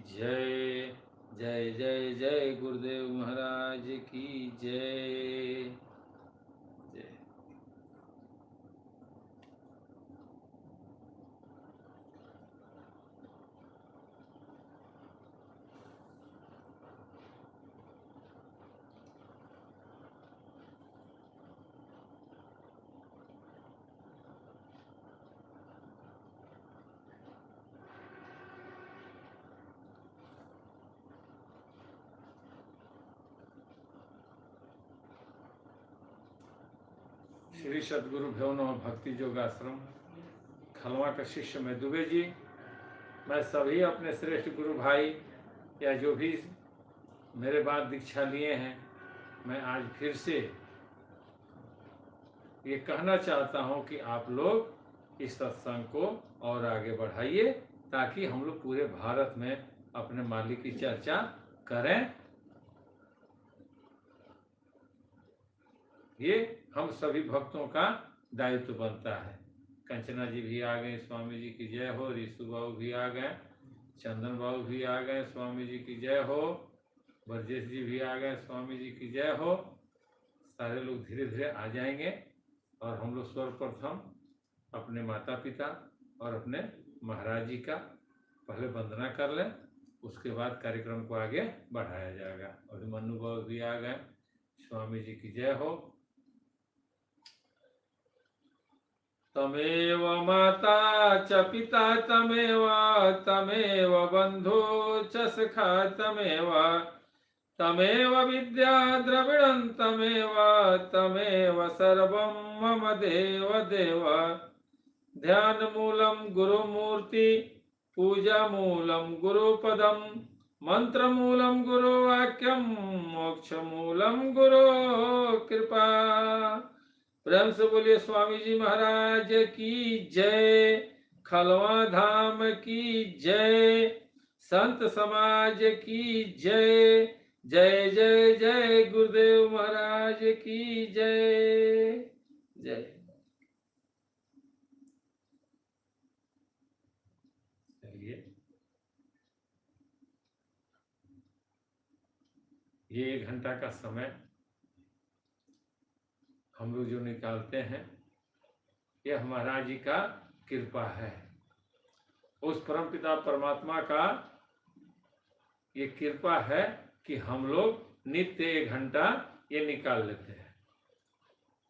जय। जय जय जय गुरुदेव महाराज की जय। जय। श्री सद्गुरु भ्योनो भक्ति योगाश्रम खलवा का शिष्य मैं दुबे जी। मैं सभी अपने श्रेष्ठ गुरु भाई या जो भी मेरे बाद दीक्षा लिए हैं, मैं आज फिर से ये कहना चाहता हूं कि आप लोग इस सत्संग को और आगे बढ़ाइए ताकि हम लोग पूरे भारत में अपने मालिक की चर्चा करें। ये हम सभी भक्तों का दायित्व बनता है। कंचना जी भी आ गए, स्वामी जी की जय हो। ऋषु बाबू भी आ गए, चंदन बाबू भी आ गए, स्वामी जी की जय हो। ब्रजेश जी भी आ गए, स्वामी जी की जय हो। सारे लोग धीरे धीरे आ जाएंगे और हम लोग सर्वप्रथम अपने माता पिता और अपने महाराज जी का पहले वंदना कर लें, उसके बाद कार्यक्रम को आगे बढ़ाया जाएगा। अभी मनु बाबू भी आ गए, स्वामी जी की जय हो। तमेव माता च पिता तमेव तमेव बंधु च सखा तमेव तमेव विद्या द्रविणं तमेव तमेव सर्वं मम देव देव। ध्यान मूलम गुरुमूर्ति, पूजा मूलम गुरुपदम, मंत्र मूलम गुरुवाक्यम, मोक्ष मूलम गुरु कृपा। प्रेम से बोलिए स्वामी जी महाराज की जय, खलवा धाम की जय, संत समाज की जय। जय जय जय गुरुदेव महाराज की जय। जय। चलिए, ये 1 घंटा का समय हम लोग जो निकालते हैं, यह महाराज जी का कृपा है। उस परम पिता परमात्मा का ये कृपा है कि हम लोग नित्य 1 घंटा ये निकाल लेते हैं।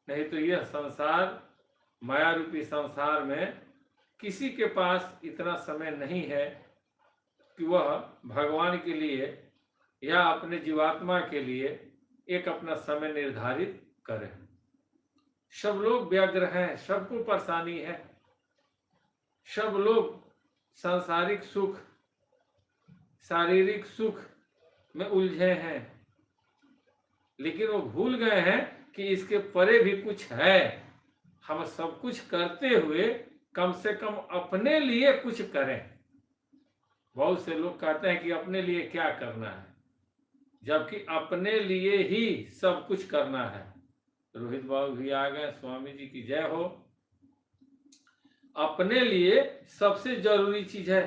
नहीं तो यह संसार, माया रूपी संसार में किसी के पास इतना समय नहीं है कि वह भगवान के लिए या अपने जीवात्मा के लिए एक अपना समय निर्धारित करे। सब लोग व्यग्र हैं, सबको परेशानी है, सब लोग सांसारिक सुख, शारीरिक सुख में उलझे हैं, लेकिन वो भूल गए हैं कि इसके परे भी कुछ है। हम सब कुछ करते हुए कम से कम अपने लिए कुछ करें। बहुत से लोग कहते हैं कि अपने लिए क्या करना है, जबकि अपने लिए ही सब कुछ करना है। रोहित बाबू भी आ गए, स्वामी जी की जय हो। अपने लिए सबसे जरूरी चीज है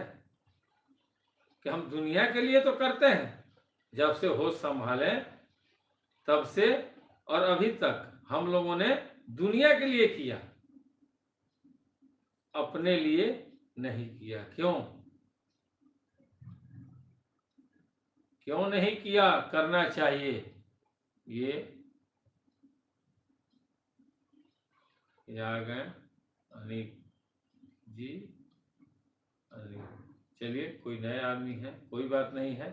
कि हम दुनिया के लिए तो करते हैं, जब से होश संभाले तब से और अभी तक हम लोगों ने दुनिया के लिए किया, अपने लिए नहीं किया। क्यों नहीं किया? करना चाहिए। ये आ गए अनिक जी, अनिक। चलिए, कोई नए आदमी है, कोई बात नहीं है।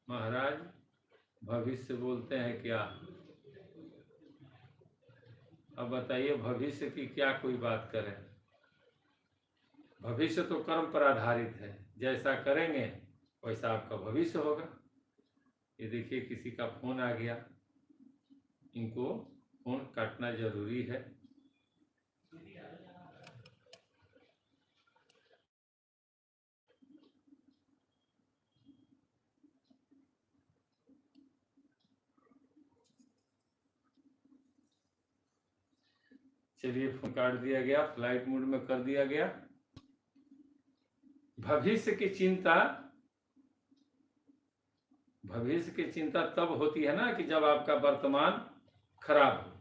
महाराज भविष्य बोलते हैं क्या? अब बताइए, भविष्य की क्या कोई बात करें? भविष्य तो कर्म पर आधारित है, जैसा करेंगे वैसा आपका भविष्य होगा। ये देखिए, किसी का फोन आ गया, इनको फोन काटना जरूरी है। चलिए, फोन काट दिया गया, फ्लाइट मोड में कर दिया गया। भविष्य की चिंता भविष्य की चिंता तब होती है ना कि जब आपका वर्तमान खराब हो।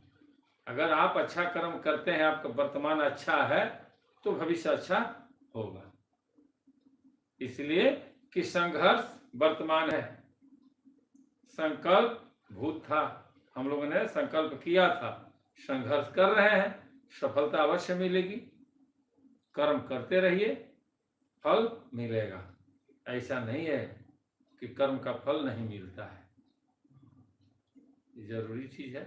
अगर आप अच्छा कर्म करते हैं, आपका वर्तमान अच्छा है, तो भविष्य अच्छा होगा। इसलिए कि संघर्ष वर्तमान है, संकल्प भूत था। हम लोगों ने संकल्प किया था, संघर्ष कर रहे हैं, सफलता अवश्य मिलेगी। कर्म करते रहिए, फल मिलेगा। ऐसा नहीं है कि कर्म का फल नहीं मिलता है, जरूरी चीज है।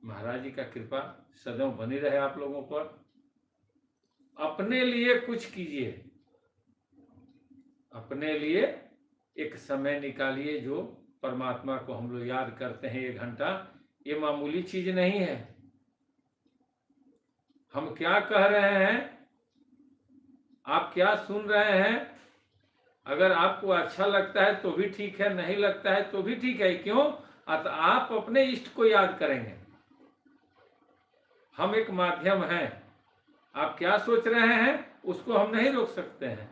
महाराज जी का कृपा सदैव बनी रहे आप लोगों पर। अपने लिए कुछ कीजिए, अपने लिए एक समय निकालिए। जो परमात्मा को हम लोग याद करते हैं 1 घंटा, ये मामूली चीज नहीं है। हम क्या कह रहे हैं, आप क्या सुन रहे हैं, अगर आपको अच्छा लगता है तो भी ठीक है, नहीं लगता है तो भी ठीक है। क्यों? अतः आप अपने इष्ट को याद करेंगे। हम एक माध्यम हैं। आप क्या सोच रहे हैं उसको हम नहीं रोक सकते हैं,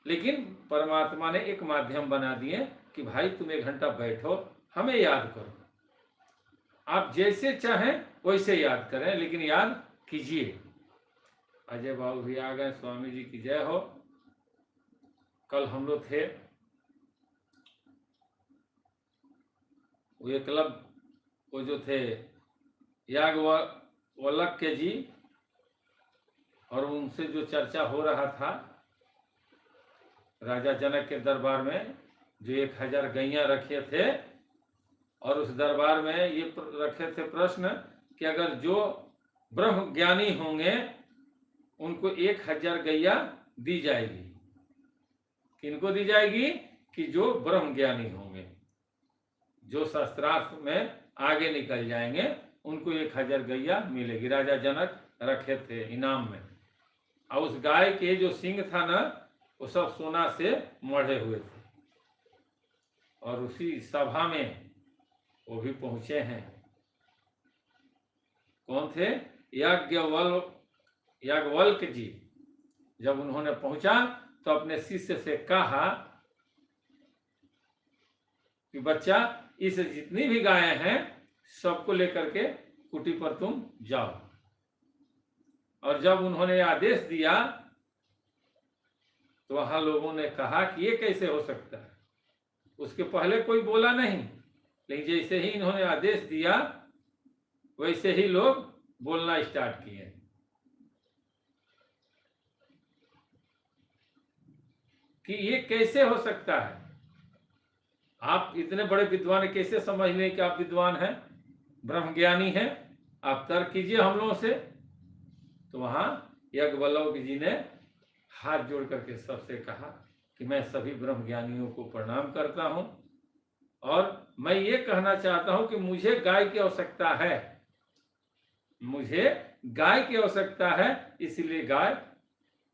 लेकिन परमात्मा ने एक माध्यम बना दिए कि भाई तुम 1 घंटा बैठो, हमें याद करो। आप जैसे चाहें वैसे याद करें, लेकिन याद कीजिए। अजय बाबू भी आ गए, स्वामी जी की जय हो। कल हम लोग थे वो एकलव्य, वो जो थे याज्ञवल्क्य जी, और उनसे जो चर्चा हो रहा था राजा जनक के दरबार में, जो 1000 गैया रखे थे, और उस दरबार में ये रखे थे प्रश्न कि अगर जो ब्रह्म ज्ञानी होंगे उनको 1000 गैया दी जाएगी। किनको दी जाएगी? कि जो ब्रह्म ज्ञानी होंगे, जो शास्त्रार्थ में आगे निकल जाएंगे, उनको 1000 गैया मिलेगी। राजा जनक रखे थे इनाम में, और उस गाय के जो सींग था ना, वो सब सोना से मढ़े हुए थे। और उसी सभा में वो भी पहुंचे हैं। कौन थे? याज्ञवल्क्य जी। जब उन्होंने पहुंचा तो अपने शिष्य से कहा कि बच्चा, इस जितनी भी गायें हैं सबको लेकर के कुटी पर तुम जाओ। और जब उन्होंने आदेश दिया तो वहां लोगों ने कहा कि ये कैसे हो सकता है। उसके पहले कोई बोला नहीं, लेकिन जैसे ही इन्होंने आदेश दिया वैसे ही लोग बोलना स्टार्ट किए कि ये कैसे हो सकता है। आप इतने बड़े विद्वान कैसे समझ लें कि आप विद्वान हैं, ब्रह्मज्ञानी हैं? आप तर्क कीजिए हम लोगों से। तो वहां याज्ञवल्क्य जी ने हाथ जोड़ करके सबसे कहा कि मैं सभी ब्रह्मज्ञानियों को प्रणाम करता हूं, और मैं ये कहना चाहता हूं कि मुझे गाय की आवश्यकता है, मुझे गाय की आवश्यकता है, इसलिए गाय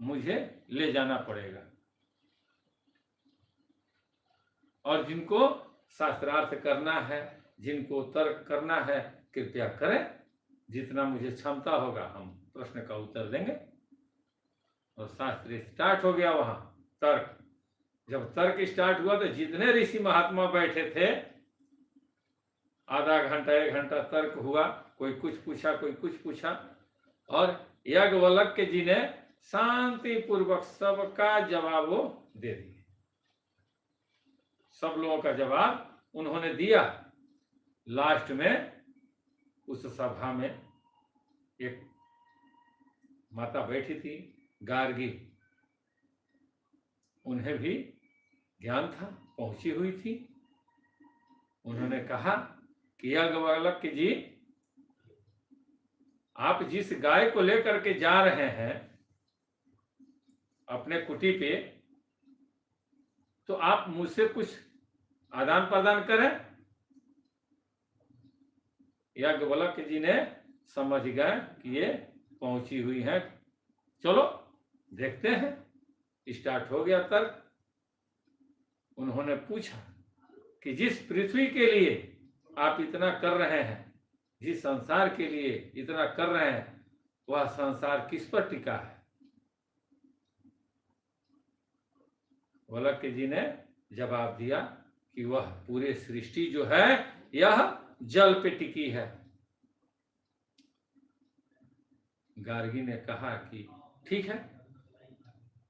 मुझे ले जाना पड़ेगा। और जिनको शास्त्रार्थ करना है, जिनको तर्क करना है, कृपया करें। जितना मुझे क्षमता होगा हम प्रश्न का उत्तर देंगे। और शास्त्र स्टार्ट हो गया वहां तर्क। जब तर्क स्टार्ट हुआ तो जितने ऋषि महात्मा बैठे थे, आधा घंटा 1 घंटा तर्क हुआ। कोई कुछ पूछा, कोई कुछ पूछा, और याज्ञवल्क्य जी ने शांति पूर्वक सबका जवाब वो दे दिया। सब लोगों का जवाब उन्होंने दिया। लास्ट में उस सभा में एक माता बैठी थी, गार्गी। उन्हें भी ज्ञान था, पहुंची हुई थी। उन्होंने कहा कि याज्ञवल्क्य जी, आप जिस गाय को लेकर के जा रहे हैं अपने कुटी पे, तो आप मुझसे कुछ आदान प्रदान करें। याज्ञवल्क्य जी ने समझ गए कि ये पहुंची हुई है, चलो देखते हैं। स्टार्ट हो गया तर्क। उन्होंने पूछा कि जिस पृथ्वी के लिए आप इतना कर रहे हैं, जिस संसार के लिए इतना कर रहे हैं, वह संसार किस पर टिका है? वल्क्य जी ने जवाब दिया कि वह पूरे सृष्टि जो है यह जल पे टिकी है। गार्गी ने कहा कि ठीक है।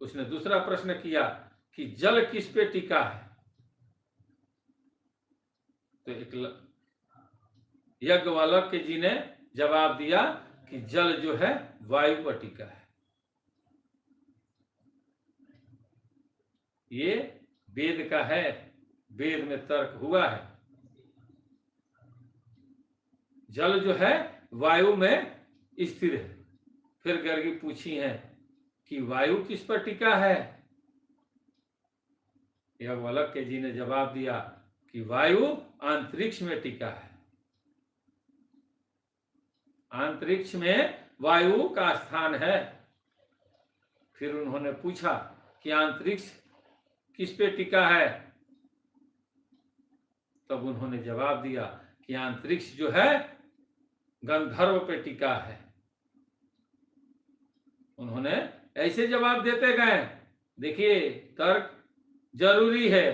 उसने दूसरा प्रश्न किया कि जल किस पे टिका है? तो एक याज्ञवल्क्य जी ने जवाब दिया कि जल जो है वायु पर टिका है। ये वेद का है, वेद में तर्क हुआ है। जल जो है वायु में स्थिर है। फिर गर्गी पूछी है कि वायु किस पर टिका है? याज्ञवल्क्य जी ने जवाब दिया कि वायु अंतरिक्ष में टिका है। अंतरिक्ष में वायु का स्थान है। फिर उन्होंने पूछा कि अंतरिक्ष किस पे टिका है? तब उन्होंने जवाब दिया कि अंतरिक्ष जो है गंधर्व पे टिका है। उन्होंने ऐसे जवाब देते गए। देखिए, तर्क जरूरी है।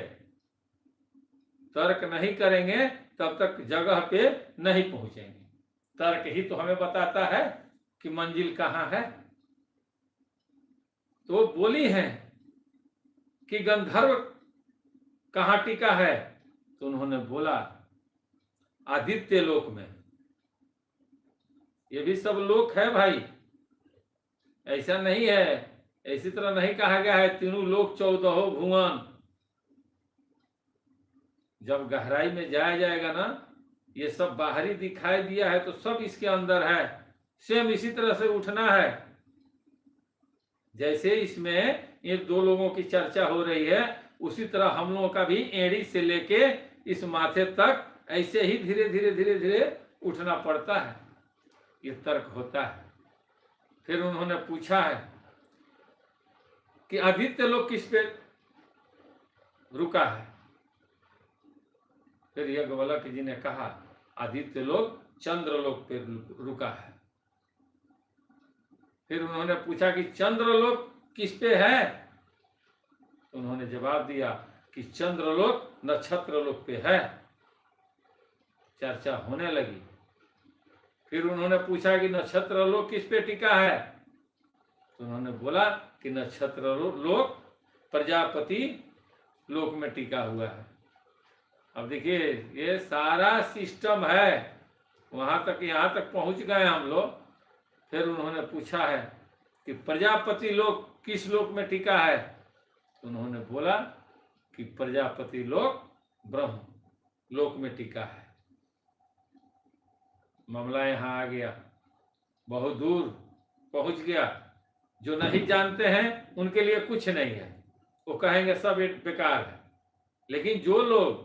तर्क नहीं करेंगे तब तक जगह पे नहीं पहुंचेंगे। तर्क ही तो हमें बताता है कि मंजिल कहाँ है। तो बोली है कि गंधर्व कहाँ टिका है? तो उन्होंने बोला आदित्य लोक में। ये भी सब लोक है भाई, ऐसा नहीं है। इसी तरह नहीं कहा गया है तीनों लोक 14 भुवन। जब गहराई में जाया जाएगा ना, ये सब बाहरी दिखाई दिया है तो सब इसके अंदर है। सेम इसी तरह से उठना है। जैसे इसमें ये दो लोगों की चर्चा हो रही है, उसी तरह हम लोगों का भी एड़ी से लेके इस माथे तक ऐसे ही धीरे धीरे धीरे धीरे उठना पड़ता है। ये तर्क होता है। फिर उन्होंने पूछा है कि आदित्य लोक किस पे रुका है? फिर याज्ञवल्क्य जी ने कहा आदित्य लोक चंद्रलोक पे रुका है। फिर उन्होंने पूछा कि चंद्रलोक किस पे है? उन्होंने जवाब दिया कि चंद्रलोक नक्षत्रलोक पे है। चर्चा होने लगी। फिर उन्होंने पूछा कि नक्षत्रलोक किस पे टिका है? तो उन्होंने बोला कि नक्षत्रलोक प्रजापति लोक में टिका हुआ है। अब देखिए, ये सारा सिस्टम है। वहां तक, यहाँ तक पहुंच गए हम लोग। फिर उन्होंने पूछा है कि प्रजापति लोक किस लोक में टिका है? तो उन्होंने बोला कि प्रजापति लोक ब्रह्म लोक में टिका है। मामला यहाँ आ गया, बहुत दूर पहुंच गया। जो नहीं जानते हैं उनके लिए कुछ नहीं है, वो कहेंगे सब बेकार है। लेकिन जो लोग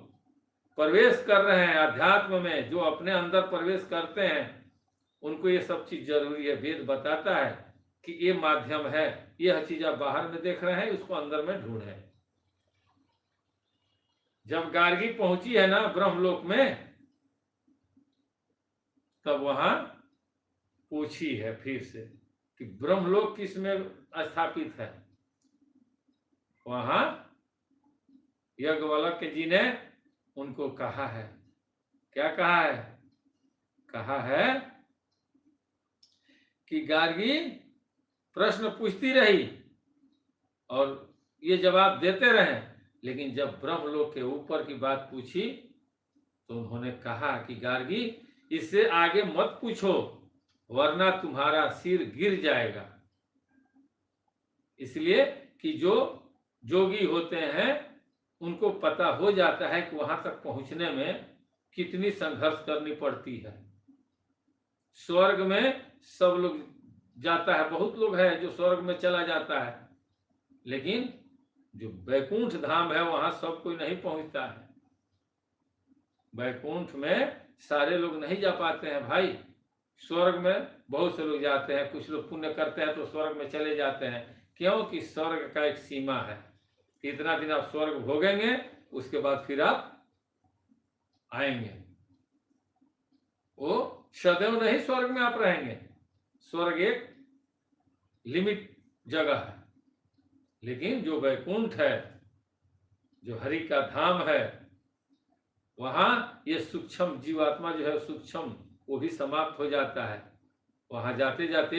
प्रवेश कर रहे हैं अध्यात्म में, जो अपने अंदर प्रवेश करते हैं, उनको ये सब चीज जरूरी है। वेद बताता है कि ये माध्यम है, यह चीज आप बाहर में देख रहे हैं, उसको अंदर में ढूंढे। जब गार्गी पहुंची है ना ब्रह्मलोक में, तब वहां पूछी है फिर से कि ब्रह्मलोक किस में स्थापित है। वहां याज्ञवल्क्य जी ने उनको कहा है, क्या कहा है? कहा है कि गार्गी प्रश्न पूछती रही और ये जवाब देते रहे, लेकिन जब ब्रह्मलोक के ऊपर की बात पूछी तो उन्होंने कहा कि गार्गी इससे आगे मत पूछो, वरना तुम्हारा सिर गिर जाएगा। इसलिए कि जो जोगी होते हैं उनको पता हो जाता है कि वहां तक पहुंचने में कितनी संघर्ष करनी पड़ती है। स्वर्ग में सब लोग जाता है, बहुत लोग है जो स्वर्ग में चला जाता है, लेकिन जो वैकुंठ धाम है वहां सब कोई नहीं पहुंचता है। वैकुंठ में सारे लोग नहीं जा पाते हैं भाई। स्वर्ग में बहुत से लोग जाते हैं, कुछ लोग पुण्य करते हैं तो स्वर्ग में चले जाते हैं। क्योंकि स्वर्ग का एक सीमा है, इतना दिन आप स्वर्ग भोगेंगे, उसके बाद फिर आप आएंगे। वो सदैव नहीं स्वर्ग में आप रहेंगे। स्वर्ग एक लिमिट जगह है, लेकिन जो वैकुंठ है, जो हरि का धाम है, वहां ये सूक्ष्म जीवात्मा जो है सूक्ष्म वो भी समाप्त हो जाता है। वहां जाते जाते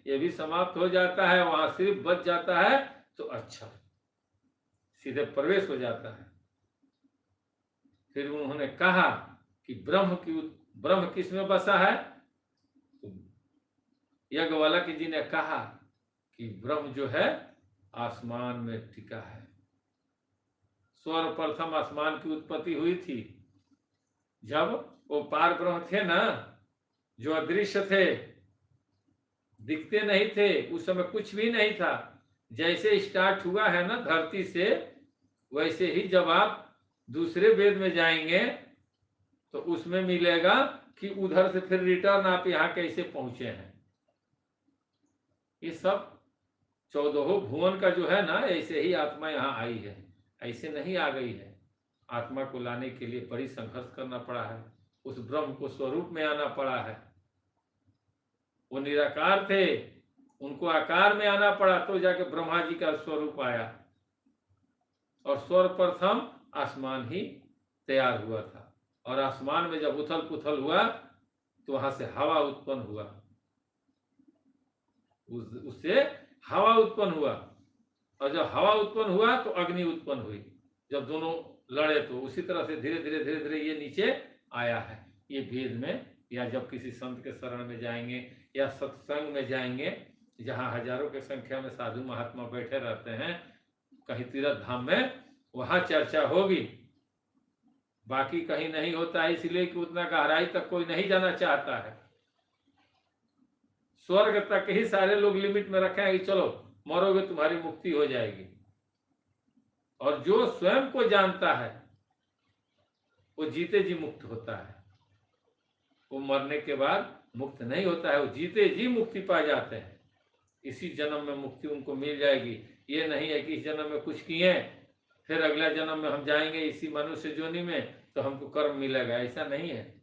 ये भी समाप्त हो जाता है, वहां सिर्फ बच जाता है तो अच्छा, सीधे प्रवेश हो जाता है। फिर उन्होंने कहा कि ब्रह्म किस में बसा है? तो याज्ञवल्क्य जी ने कहा कि ब्रह्म जो है आसमान में टिका है। सर्वप्रथम आसमान की उत्पत्ति हुई थी जब वो पार ब्रह्म थे ना, जो अदृश्य थे, दिखते नहीं थे, उस समय कुछ भी नहीं था। जैसे स्टार्ट हुआ है ना धरती से, वैसे ही जब आप दूसरे वेद में जाएंगे तो उसमें मिलेगा कि उधर से फिर रिटर्न आप यहाँ कैसे पहुंचे हैं। ये सब 14 भुवन का जो है ना, ऐसे ही आत्मा यहाँ आई है, ऐसे नहीं आ गई है। आत्मा को लाने के लिए बड़ी संघर्ष करना पड़ा है, उस ब्रह्म को स्वरूप में आना पड़ा है। वो निराकार थे, उनको आकार में आना पड़ा, तो जाके ब्रह्मा जी का स्वरूप आया। और सर्वप्रथम आसमान ही तैयार हुआ था, और आसमान में जब उथल पुथल हुआ तो वहां से हवा उत्पन्न हुआ, उससे हवा उत्पन्न हुआ, और जब हवा उत्पन्न हुआ तो अग्नि उत्पन्न हुई। जब दोनों लड़े तो उसी तरह से धीरे धीरे धीरे धीरे ये नीचे आया है। ये वेद में, या जब किसी संत के शरण में जाएंगे या सत्संग में जाएंगे, जहाँ हजारों की संख्या में साधु महात्मा बैठे रहते हैं कहीं तीर्थ धाम में, वहां चर्चा होगी। बाकी कहीं नहीं होता है, इसलिए कि उतना गहराई तक कोई नहीं जाना चाहता है। स्वर्ग तक ही सारे लोग लिमिट में रखे हैं कि चलो मरोगे तुम्हारी मुक्ति हो जाएगी। और जो स्वयं को जानता है वो जीते जी मुक्त होता है, वो मरने के बाद मुक्त नहीं होता है, वो जीते जी मुक्ति पा जाते हैं। इसी जन्म में मुक्ति उनको मिल जाएगी। ये नहीं है कि इस जन्म में कुछ किए फिर अगला जन्म में हम जाएंगे इसी मनुष्य योनि में तो हमको कर्म मिलेगा, ऐसा नहीं है।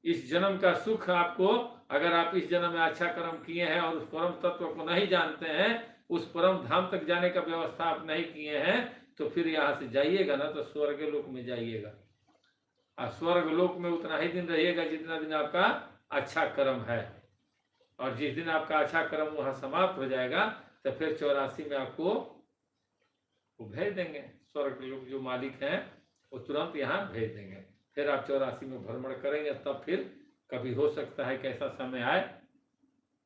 इस जन्म का सुख आपको, अगर आप इस जन्म में अच्छा कर्म किए हैं और उस परम तत्व को नहीं जानते हैं, उस परम धाम तक जाने का व्यवस्था आप नहीं किए हैं, तो फिर यहाँ से जाइएगा ना तो स्वर्ग लोक में जाइएगा। और स्वर्ग लोक में उतना ही दिन रहिएगा जितना दिन आपका अच्छा कर्म है। और जिस दिन आपका अच्छा कर्म वहां समाप्त हो जाएगा तो फिर 84 में आपको वो भेज देंगे। स्वर्ग लोग जो मालिक हैं वो तुरंत यहाँ भेज देंगे। फिर आप 84 में भ्रमण करेंगे, तब फिर कभी हो सकता है कि ऐसा समय आए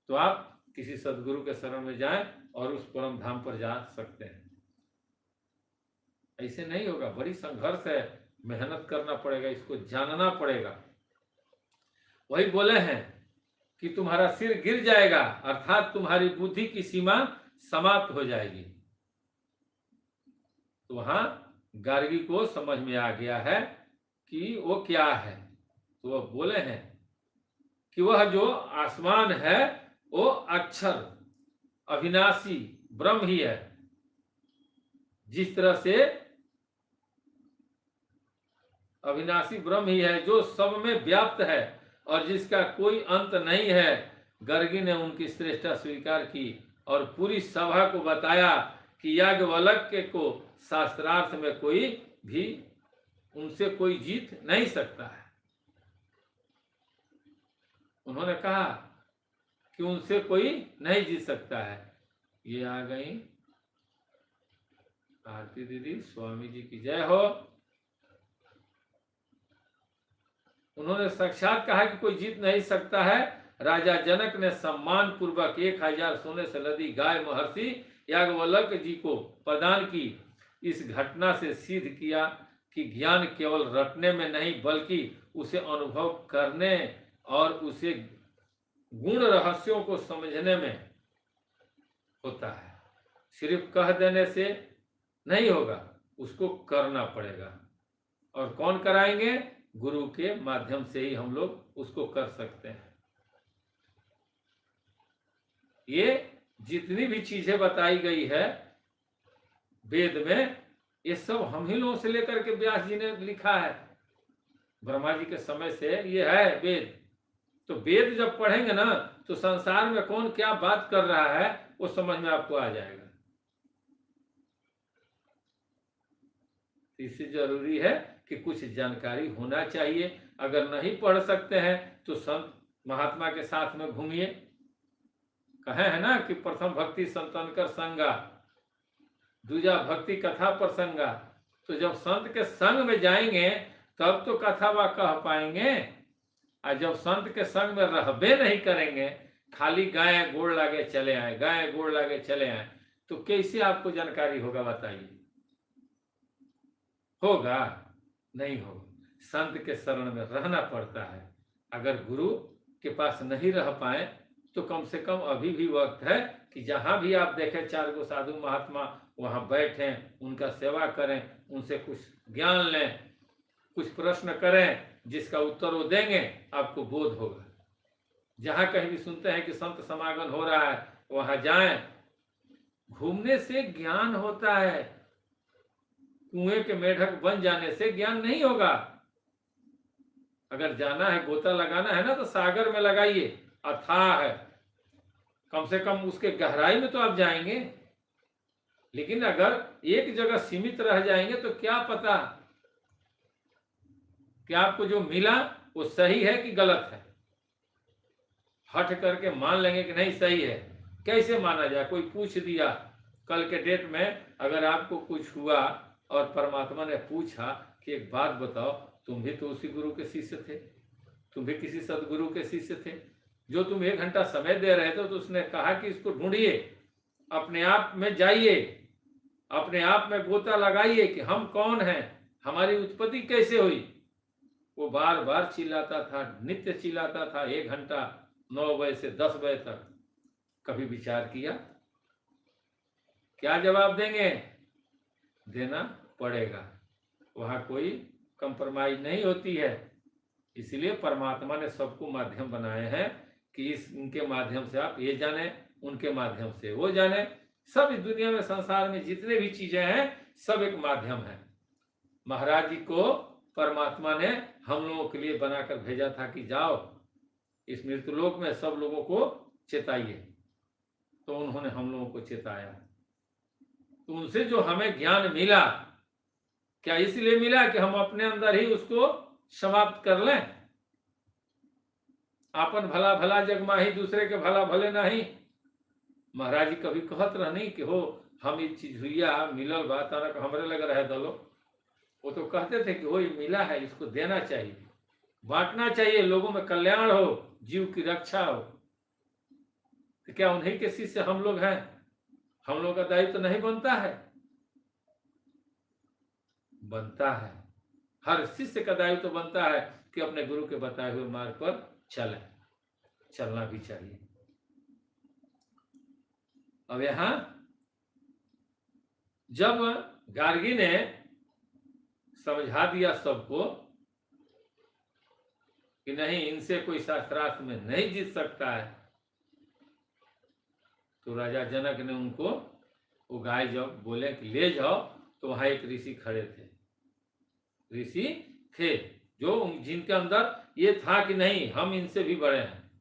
तो आप किसी सदगुरु के शरण में जाएं और उस परम धाम पर जा सकते हैं। ऐसे नहीं होगा, बड़ी संघर्ष है, मेहनत करना पड़ेगा, इसको जानना पड़ेगा। वही बोले हैं कि तुम्हारा सिर गिर जाएगा, अर्थात तुम्हारी बुद्धि की सीमा समाप्त हो जाएगी। तो वहां गार्गी को समझ में आ गया है कि वो क्या है। तो वह बोले हैं कि वह जो आसमान है वो अक्षर अविनाशी ब्रह्म ही है। जिस तरह से अविनाशी ब्रह्म ही है जो सब में व्याप्त है और जिसका कोई अंत नहीं है। गर्गी ने उनकी श्रेष्ठता स्वीकार की और पूरी सभा को बताया कि याज्ञवल्क्य को शास्त्रार्थ में कोई भी उनसे कोई जीत नहीं सकता है। उन्होंने कहा कि उनसे कोई नहीं जीत सकता है। ये आ गई आरती दीदी, स्वामी जी की जय हो। उन्होंने साक्षात कहा कि कोई जीत नहीं सकता है। राजा जनक ने सम्मान पूर्वक 1000 सोने से लदी गाय महर्षि याज्ञवल्क्य जी को प्रदान की। इस घटना से सिद्ध किया कि ज्ञान केवल रटने में नहीं बल्कि उसे अनुभव करने और उसे गुण रहस्यों को समझने में होता है। सिर्फ कह देने से नहीं होगा, उसको करना पड़ेगा। और कौन कराएंगे? गुरु के माध्यम से ही हम लोग उसको कर सकते हैं। ये जितनी भी चीजें बताई गई है वेद में, ये सब हम ही लोगों से लेकर के व्यास जी ने लिखा है। ब्रह्मा जी के समय से ये है वेद। तो वेद जब पढ़ेंगे ना तो संसार में कौन क्या बात कर रहा है वो समझ में आपको आ जाएगा। इससे जरूरी है कि कुछ जानकारी होना चाहिए। अगर नहीं पढ़ सकते हैं तो संत महात्मा के साथ में घूमिए। कहे है ना कि प्रथम भक्ति संतन कर संगा, दूजा भक्ति कथा प्रसंगा। तो जब संत के संग में जाएंगे तब तो कथा वा कह पाएंगे। और जब संत के संग में रहबे नहीं करेंगे, खाली गाय गोड़ लागे चले आए, गाय गोड़ लागे चले आए, तो कैसे आपको जानकारी होगा बताइए? होगा? नहीं होगा। संत के शरण में रहना पड़ता है। अगर गुरु के पास नहीं रह पाए तो कम से कम अभी भी वक्त है कि जहां भी आप देखें 4 गो साधु महात्मा, वहां बैठें, उनका सेवा करें, उनसे कुछ ज्ञान लें, कुछ प्रश्न करें, जिसका उत्तर वो देंगे, आपको बोध होगा। जहां कहीं भी सुनते हैं कि संत समागम हो रहा है, वहां जाएं। घूमने से ज्ञान होता है, कुएं के मेढक बन जाने से ज्ञान नहीं होगा। अगर जाना है, गोता लगाना है ना, तो सागर में लगाइए, अथाह है, कम से कम उसके गहराई में तो आप जाएंगे। लेकिन अगर एक जगह सीमित रह जाएंगे तो क्या पता कि आपको जो मिला वो सही है कि गलत है। हट करके मान लेंगे कि नहीं सही है, कैसे माना जाए? कोई पूछ दिया, कल के डेट में अगर आपको कुछ हुआ और परमात्मा ने पूछा कि एक बात बताओ, तुम भी तो उसी गुरु के शिष्य थे, तुम भी किसी सदगुरु के शिष्य थे, जो तुम 1 घंटा समय दे रहे थे, तो उसने कहा कि इसको ढूंढिए, अपने आप में जाइए, अपने आप में गोता लगाइए कि हम कौन हैं, हमारी उत्पत्ति कैसे हुई। वो बार बार चिल्लाता था, नित्य चिल्लाता था, 1 घंटा 9 बजे से 10 बजे तक। कभी विचार किया? क्या जवाब देंगे? देना पड़ेगा, वहां कोई कंप्रोमाइज नहीं होती है। इसलिए परमात्मा ने सबको माध्यम बनाए हैं कि इनके माध्यम से आप ये जाने, उनके माध्यम से वो जाने। सब इस दुनिया में, संसार में जितने भी चीजें हैं, सब एक माध्यम है। महाराज जी को परमात्मा ने हम लोगों के लिए बनाकर भेजा था कि जाओ इस मृत्युलोक में सब लोगों को चेताइए। तो उन्होंने हम लोगों को चेताया। तो उनसे जो हमें ज्ञान मिला, क्या इसलिए मिला कि हम अपने अंदर ही उसको समाप्त कर लें? आपन भला भला जग माही, दूसरे के भला भले नहीं। महाराज जी कभी कहत रहनी कि हो हम ये चीज हुआ मिलल बा, तनक हमरे लग रहे दलो। वो तो कहते थे कि हो ये मिला है, इसको देना चाहिए, बांटना चाहिए, लोगों में कल्याण हो, जीव की रक्षा हो। तो क्या उन्हीं के शिष्य हम लोग हैं? हम लोग का दायित्व तो नहीं बनता है? बनता है। हर शिष्य का दायित्व तो बनता है कि अपने गुरु के बताए हुए मार्ग पर चले, चलना भी चाहिए। अब यहां जब गार्गी ने समझा दिया सबको कि नहीं, इनसे कोई शास्त्रार्थ में नहीं जीत सकता है, तो राजा जनक ने उनको वो गाय जब बोले कि ले जाओ, तो वहां एक ऋषि खड़े थे। ऋषि थे जो जिनके अंदर ये था कि नहीं, हम इनसे भी बड़े हैं,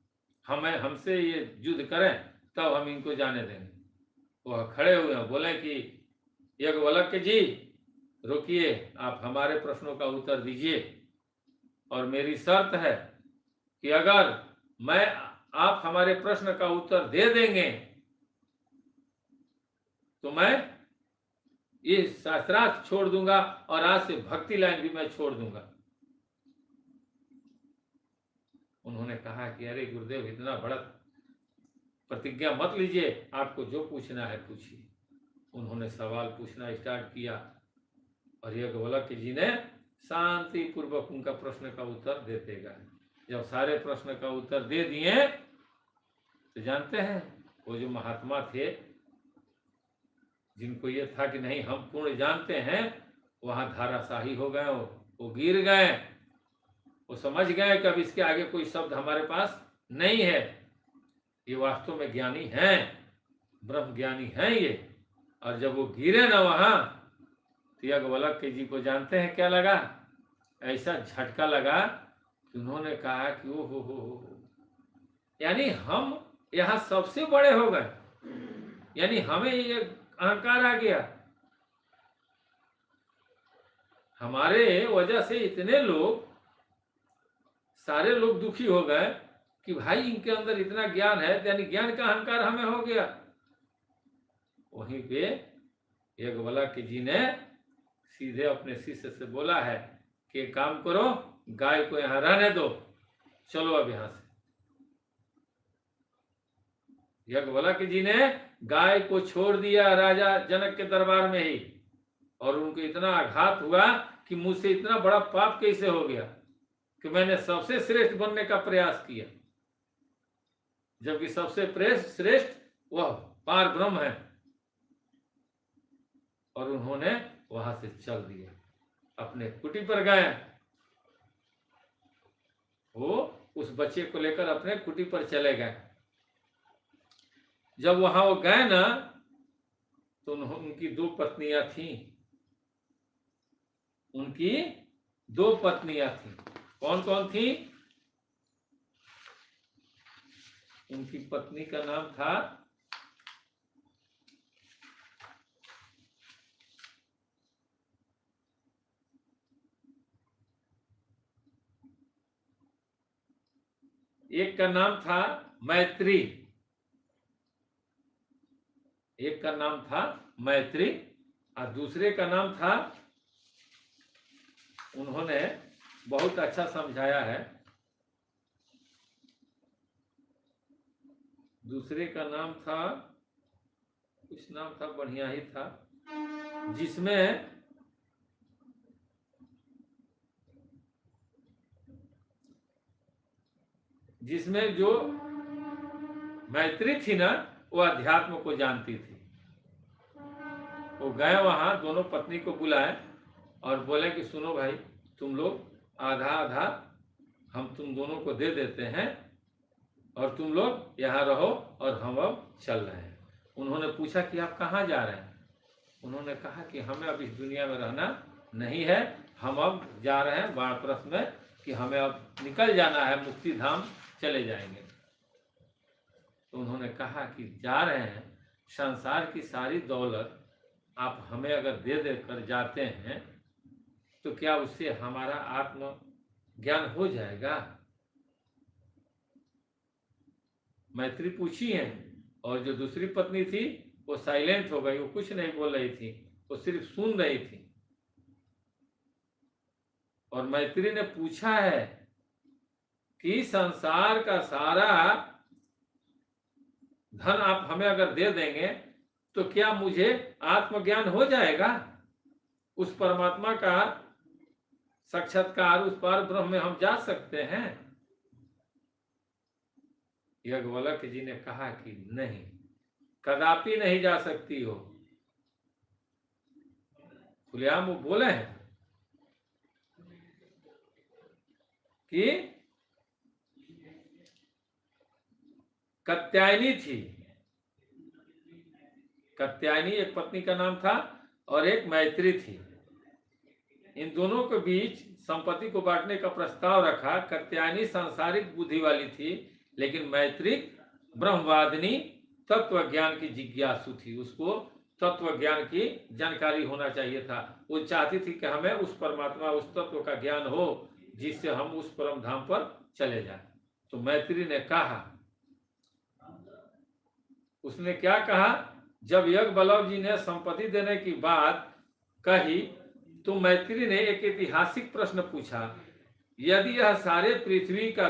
हमें हमसे ये युद्ध करें तब हम इनको जाने देंगे। वह खड़े हुए हैं, बोले कि याज्ञवल्क्य जी रुकिए, आप हमारे प्रश्नों का उत्तर दीजिए, और मेरी शर्त है कि अगर आप हमारे प्रश्न का उत्तर दे देंगे तो मैं ये शास्त्रार्थ छोड़ दूंगा और आज से भक्ति लाइन भी मैं छोड़ दूंगा। उन्होंने कहा कि अरे गुरुदेव, इतना बड़ा प्रतिज्ञा मत लीजिए, आपको जो पूछना है पूछिए। उन्होंने सवाल पूछना स्टार्ट किया और याज्ञवल्क्य जी ने शांति पूर्वक उनका प्रश्न का उत्तर देते गए। जब सारे प्रश्न का उत्तर दे दिए तो जानते हैं, वो जो महात्मा थे जिनको ये था कि नहीं हम पूर्ण जानते हैं, वहां धाराशाही हो गए, वो गिर गए। वो समझ गए कि अब इसके आगे कोई शब्द हमारे पास नहीं है, ये वास्तव में ज्ञानी हैं, ब्रह्म ज्ञानी हैं ये। और जब वो गिरे ना वहां, तो याज्ञवल्क्य जी को जानते हैं क्या लगा? ऐसा झटका लगा कि उन्होंने कहा कि ओ हो, यानी हम यहाँ सबसे बड़े हो गए, यानी हमें ये अहंकार आ गया। हमारे वजह से इतने लोग, सारे लोग दुखी हो गए कि भाई इनके अंदर इतना ज्ञान है, यानी ज्ञान का अहंकार हमें हो गया। वहीं पे याज्ञवल्क्य जी ने सीधे अपने शिष्य से बोला है कि एक काम करो, गाय को यहाँ रहने दो, चलो अब यहाँ से। याज्ञवल्क्य जी ने गाय को छोड़ दिया राजा जनक के दरबार में ही, और उनको इतना आघात हुआ कि मुझसे इतना बड़ा पाप कैसे हो गया कि मैंने सबसे श्रेष्ठ बनने का प्रयास किया, जबकि सबसे श्रेष्ठ वह पार ब्रह्म है। और उन्होंने वहां से चल दिया, अपने कुटी पर गए। वो उस बच्चे को लेकर अपने कुटी पर चले गए। जब वहां वो गए ना, तो उनकी दो पत्नियां थीं। उनकी दो पत्नियां थीं। कौन कौन थी? उनकी पत्नी का नाम था एक का नाम था मैत्री, एक का नाम था मैत्री, और दूसरे का नाम था, उन्होंने बहुत अच्छा समझाया है, दूसरे का नाम था, कुछ नाम था बढ़िया ही था, जिसमें जो मैत्री थी ना, वो अध्यात्म को जानती थी। वो गए वहां, दोनों पत्नी को बुलाए और बोले कि सुनो भाई, तुम लोग आधा आधा हम तुम दोनों को दे देते हैं, और तुम लोग यहाँ रहो, और हम अब चल रहे हैं। उन्होंने पूछा कि आप कहाँ जा रहे हैं? उन्होंने कहा कि हमें अब इस दुनिया में रहना नहीं है, हम अब जा रहे हैं वानप्रस्थ में, कि हमें अब निकल जाना है, मुक्ति धाम चले जाएंगे। तो उन्होंने कहा कि जा रहे हैं, संसार की सारी दौलत आप हमें अगर दे देकर जाते हैं, तो क्या उससे हमारा आत्म ज्ञान हो जाएगा? मैत्री पूछी है, और जो दूसरी पत्नी थी वो साइलेंट हो गई, वो कुछ नहीं बोल रही थी, वो सिर्फ सुन रही थी। और मैत्री ने पूछा है कि संसार का सारा धन आप हमें अगर दे देंगे, तो क्या मुझे आत्मज्ञान हो जाएगा? उस परमात्मा का साक्षात्कार, उस पार ब्रह्म में हम जा सकते हैं? याज्ञवल्क्य जी ने कहा कि नहीं, कदापि नहीं जा सकती हो। खुलेआम वो बोले हैं कि कात्यायनी थी, कात्यायनी एक पत्नी का नाम था, और एक मैत्री थी। इन दोनों के बीच संपत्ति को बांटने का प्रस्ताव रखा। कात्यायनी सांसारिक बुद्धि वाली थी, लेकिन मैत्री ब्रह्मवादिनी तत्व ज्ञान की जिज्ञासु थी। उसको तत्व ज्ञान की जानकारी होना चाहिए था। वो चाहती थी कि हमें उस परमात्मा, उस तत्व का ज्ञान हो, जिससे हम उस परम धाम पर चले जाएं। तो मैत्री ने कहा, उसने क्या कहा, जब याज्ञवल्क्य जी ने संपत्ति देने की बात कही, तो मैत्री ने एक ऐतिहासिक प्रश्न पूछा, यदि यह सारे पृथ्वी का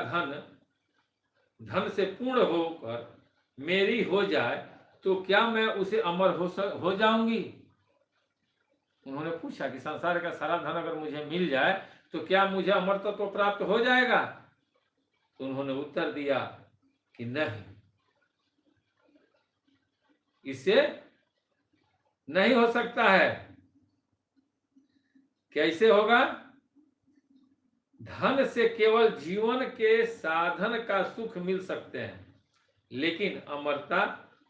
धन से पूर्ण होकर मेरी हो जाए, तो क्या मैं उसे अमर हो जाऊंगी? उन्होंने पूछा कि संसार का सारा धन अगर मुझे मिल जाए, तो क्या मुझे अमरत्व तो प्राप्त हो जाएगा? तो उन्होंने उत्तर दिया कि नहीं, इससे नहीं हो सकता है। कैसे होगा? धन से केवल जीवन के साधन का सुख मिल सकते हैं, लेकिन अमरता,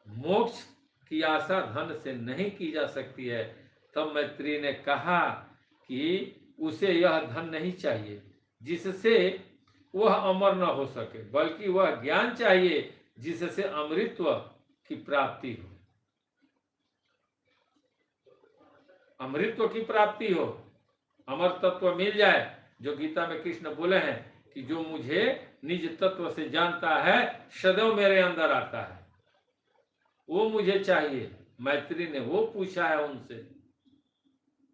मोक्ष की आशा धन से नहीं की जा सकती है। तब मैत्री ने कहा कि उसे यह धन नहीं चाहिए जिससे वह अमर न हो सके, बल्कि वह ज्ञान चाहिए जिससे अमृतत्व की प्राप्ति हो, अमृतत्व की प्राप्ति हो। अमर तत्व मिल जाए, जो गीता में कृष्ण बोले हैं कि जो मुझे निज तत्व से जानता है सदैव मेरे अंदर आता है, वो मुझे चाहिए। मैत्री ने वो पूछा है उनसे,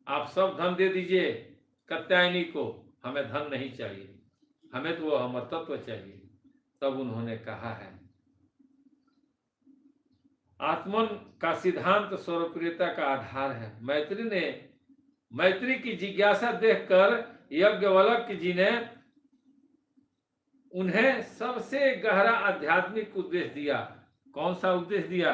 आप सब धन दे दीजिए कात्यायनी को, हमें धन नहीं चाहिए, हमें तो वो अमर तत्व चाहिए। तब उन्होंने कहा है, आत्मन का सिद्धांत सर्वप्रियता का आधार है। मैत्री की जिज्ञासा देखकर याज्ञवल्क्य जी ने उन्हें सबसे गहरा आध्यात्मिक उपदेश दिया। कौन सा उपदेश दिया?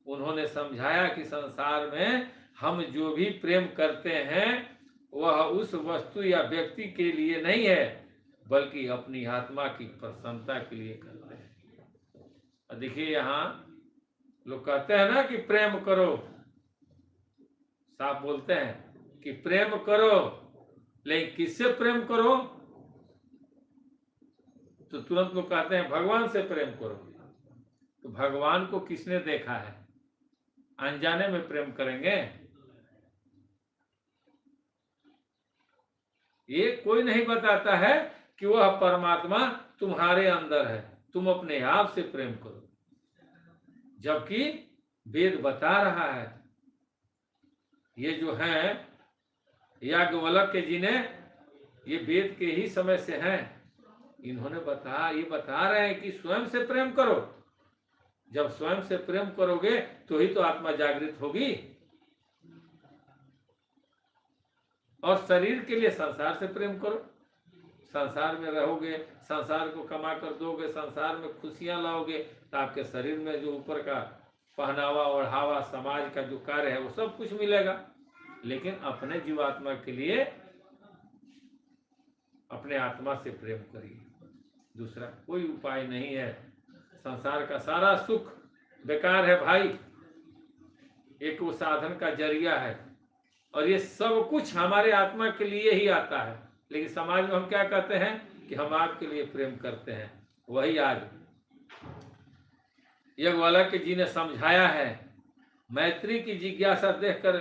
उन्होंने समझाया कि संसार में हम जो भी प्रेम करते हैं वह उस वस्तु या व्यक्ति के लिए नहीं है, बल्कि अपनी आत्मा की प्रसन्नता के लिए करते हैं। देखिए यहाँ लोग कहते हैं ना कि प्रेम करो, साफ बोलते हैं कि प्रेम करो, लेकिन किससे प्रेम करो? तो तुरंत लोग कहते हैं भगवान से प्रेम करो। तो भगवान को किसने देखा है? अनजाने में प्रेम करेंगे? ये कोई नहीं बताता है कि वह परमात्मा तुम्हारे अंदर है, तुम अपने आप से प्रेम करो। जबकि वेद बता रहा है, ये जो है याज्ञवल्क्य जी ने, ये वेद के ही समय से हैं, इन्होंने ये बता रहे हैं कि स्वयं से प्रेम करो। जब स्वयं से प्रेम करोगे तो ही तो आत्मा जागृत होगी। और शरीर के लिए संसार से प्रेम करो, संसार में रहोगे, संसार को कमा कर दोगे, संसार में खुशियां लाओगे, तो आपके शरीर में जो ऊपर का पहनावा ओढ़ावा समाज का जो कार्य है वो सब कुछ मिलेगा। लेकिन अपने जीवात्मा के लिए अपने आत्मा से प्रेम करिए, दूसरा कोई उपाय नहीं है। संसार का सारा सुख बेकार है भाई, एक वो साधन का जरिया है, और ये सब कुछ हमारे आत्मा के लिए ही आता है। लेकिन समाज में हम क्या कहते हैं कि हम आपके लिए प्रेम करते हैं। वही आज याज्ञवल्क्य जी ने समझाया है। मैत्री की जिज्ञासा देखकर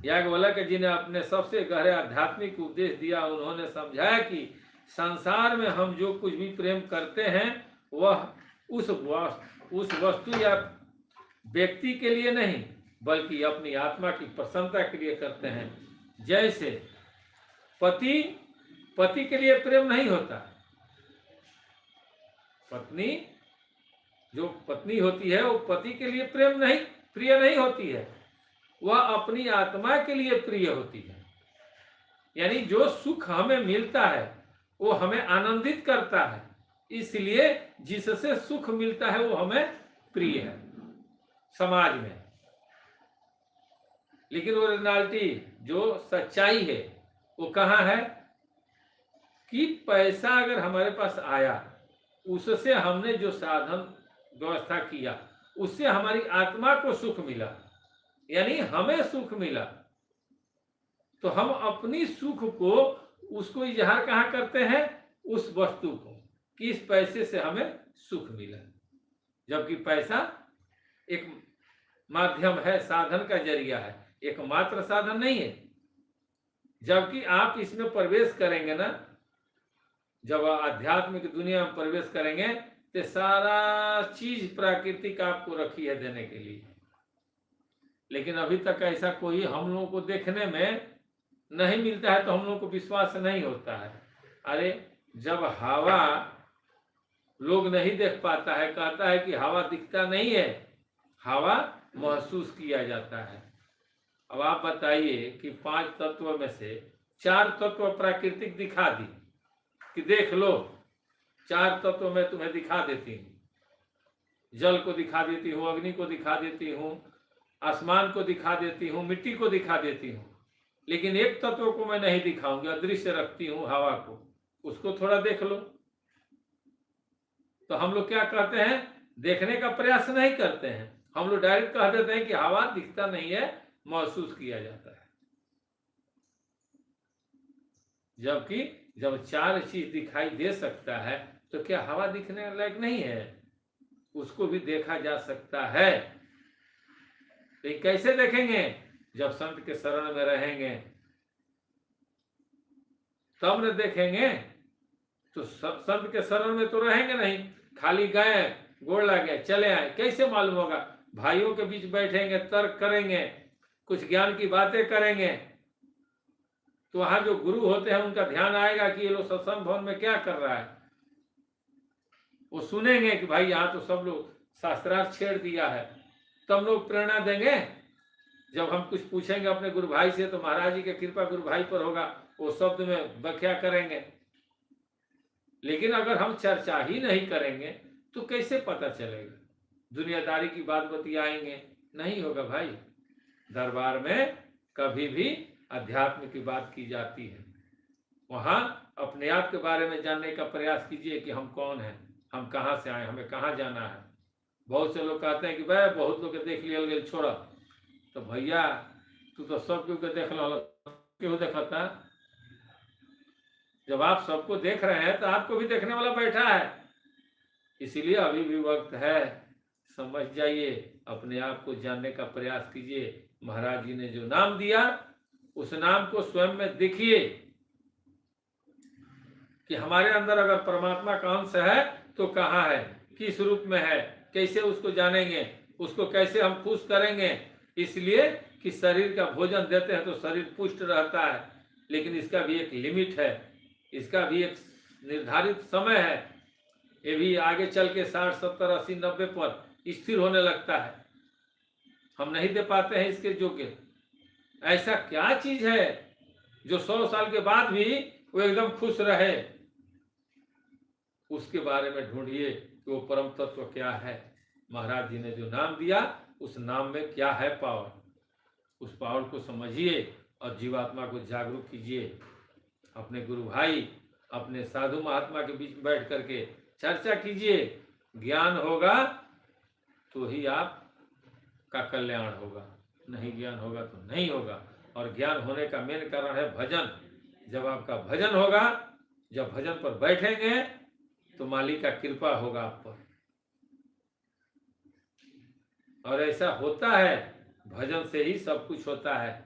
याज्ञवल्क्य जी ने अपने सबसे गहरे आध्यात्मिक उपदेश दिया। उन्होंने समझाया कि संसार में हम जो कुछ भी प्रेम करते हैं वह उस वस्तु या व्यक्ति के लिए नहीं, बल्कि अपनी आत्मा की प्रसन्नता के लिए करते हैं। जैसे पति के लिए प्रेम नहीं होता, पत्नी जो पत्नी होती है वो पति के लिए प्रिय नहीं होती है, वह अपनी आत्मा के लिए प्रिय होती है। यानी जो सुख हमें मिलता है वो हमें आनंदित करता है, इसलिए जिससे सुख मिलता है वो हमें प्रिय है समाज में। लेकिन वो रियलिटी जो सच्चाई है वो कहाँ है कि पैसा अगर हमारे पास आया, उससे हमने जो साधन व्यवस्था किया, उससे हमारी आत्मा को सुख मिला, यानी हमें सुख मिला, तो हम अपनी सुख को उसको इजहार कहाँ करते हैं? उस वस्तु को, कि इस पैसे से हमें सुख मिला। जबकि पैसा एक माध्यम है, साधन का जरिया है, एकमात्र साधन नहीं है। जबकि आप इसमें प्रवेश करेंगे ना, जब आध्यात्मिक दुनिया में प्रवेश करेंगे तो सारा चीज प्राकृतिक आपको रखी है देने के लिए। लेकिन अभी तक ऐसा कोई हम लोगों को देखने में नहीं मिलता है, तो हम लोगों को विश्वास नहीं होता है। अरे जब हवा लोग नहीं देख पाता है, कहता है कि हवा दिखता नहीं है, हवा महसूस किया जाता है। अब आप बताइए कि 5 तत्व में से 4 तत्व प्राकृतिक दिखा दी कि देख लो, 4 तत्व में तुम्हें दिखा देती हूँ, जल को दिखा देती हूँ, अग्नि को दिखा देती हूँ, आसमान को दिखा देती हूँ, मिट्टी को दिखा देती हूँ, लेकिन एक तत्व को मैं नहीं दिखाऊंगी, अदृश्य रखती हूँ हवा को, उसको थोड़ा देख लो। तो हम लोग क्या कहते हैं? देखने का प्रयास नहीं करते हैं, हम लोग डायरेक्ट कह देते हैं कि हवा दिखता नहीं है, महसूस किया जाता है। जबकि जब 4 चीज दिखाई दे सकता है तो क्या हवा दिखने लायक नहीं है? उसको भी देखा जा सकता है। तो कैसे देखेंगे? जब संत के शरण में रहेंगे, तब न देखेंगे। तो संत के शरण में तो रहेंगे नहीं, खाली गए, गोड़ लगे, चले आए, कैसे मालूम होगा? भाइयों के बीच बैठेंगे, तर्क करेंगे, कुछ ज्ञान की बातें करेंगे, तो वहां जो गुरु होते हैं उनका ध्यान आएगा कि ये लोग सत्संग भवन में क्या कर रहा है। वो सुनेंगे कि भाई यहाँ तो सब लोग शास्त्रार्थ छेड़ दिया है, तब लोग प्रेरणा देंगे। जब हम कुछ पूछेंगे अपने गुरु भाई से तो महाराज जी की कृपा गुरु भाई पर होगा, वो शब्द में व्याख्या करेंगे। लेकिन अगर हम चर्चा ही नहीं करेंगे तो कैसे पता चलेगा? दुनियादारी की बात बतियाएंगे, नहीं होगा भाई। दरबार में कभी भी अध्यात्म की बात की जाती है, वहां अपने आप के बारे में जानने का प्रयास कीजिए कि हम कौन हैं, हम कहाँ से आए, हमें कहाँ जाना है। बहुत से लोग कहते हैं कि भाई बहुत लोग देख लिया छोड़ा, तो भैया तू तो सब क्यों देख लो, क्यों देखता? जब आप सबको देख रहे हैं तो आपको भी देखने वाला बैठा है। इसीलिए अभी भी वक्त है, समझ जाइए, अपने आप को जानने का प्रयास कीजिए। महाराज जी ने जो नाम दिया उस नाम को स्वयं में देखिए कि हमारे अंदर अगर परमात्मा का अंश है तो कहाँ है, किस रूप में है, कैसे उसको जानेंगे, उसको कैसे हम खुश करेंगे। इसलिए कि शरीर का भोजन देते हैं तो शरीर पुष्ट रहता है, लेकिन इसका भी एक लिमिट है, इसका भी एक निर्धारित समय है। ये भी आगे चल के 60, 70, 80, 90 पर स्थिर होने लगता है। हम नहीं दे पाते हैं इसके योग्य। ऐसा क्या चीज है जो 100 साल के बाद भी वो एकदम खुश रहे? उसके बारे में ढूंढिए कि वो परम तत्व क्या है। महाराज जी ने जो नाम दिया उस नाम में क्या है पावर, उस पावर को समझिए और जीवात्मा को जागरूक कीजिए। अपने गुरु भाई, अपने साधु महात्मा के बीच बैठ करके चर्चा कीजिए। ज्ञान होगा तो ही आपका कल्याण होगा, नहीं ज्ञान होगा तो नहीं होगा। और ज्ञान होने का मेन कारण है भजन। जब आपका भजन होगा, जब भजन पर बैठेंगे तो मालिक का कृपा होगा आप पर। और ऐसा होता है, भजन से ही सब कुछ होता है।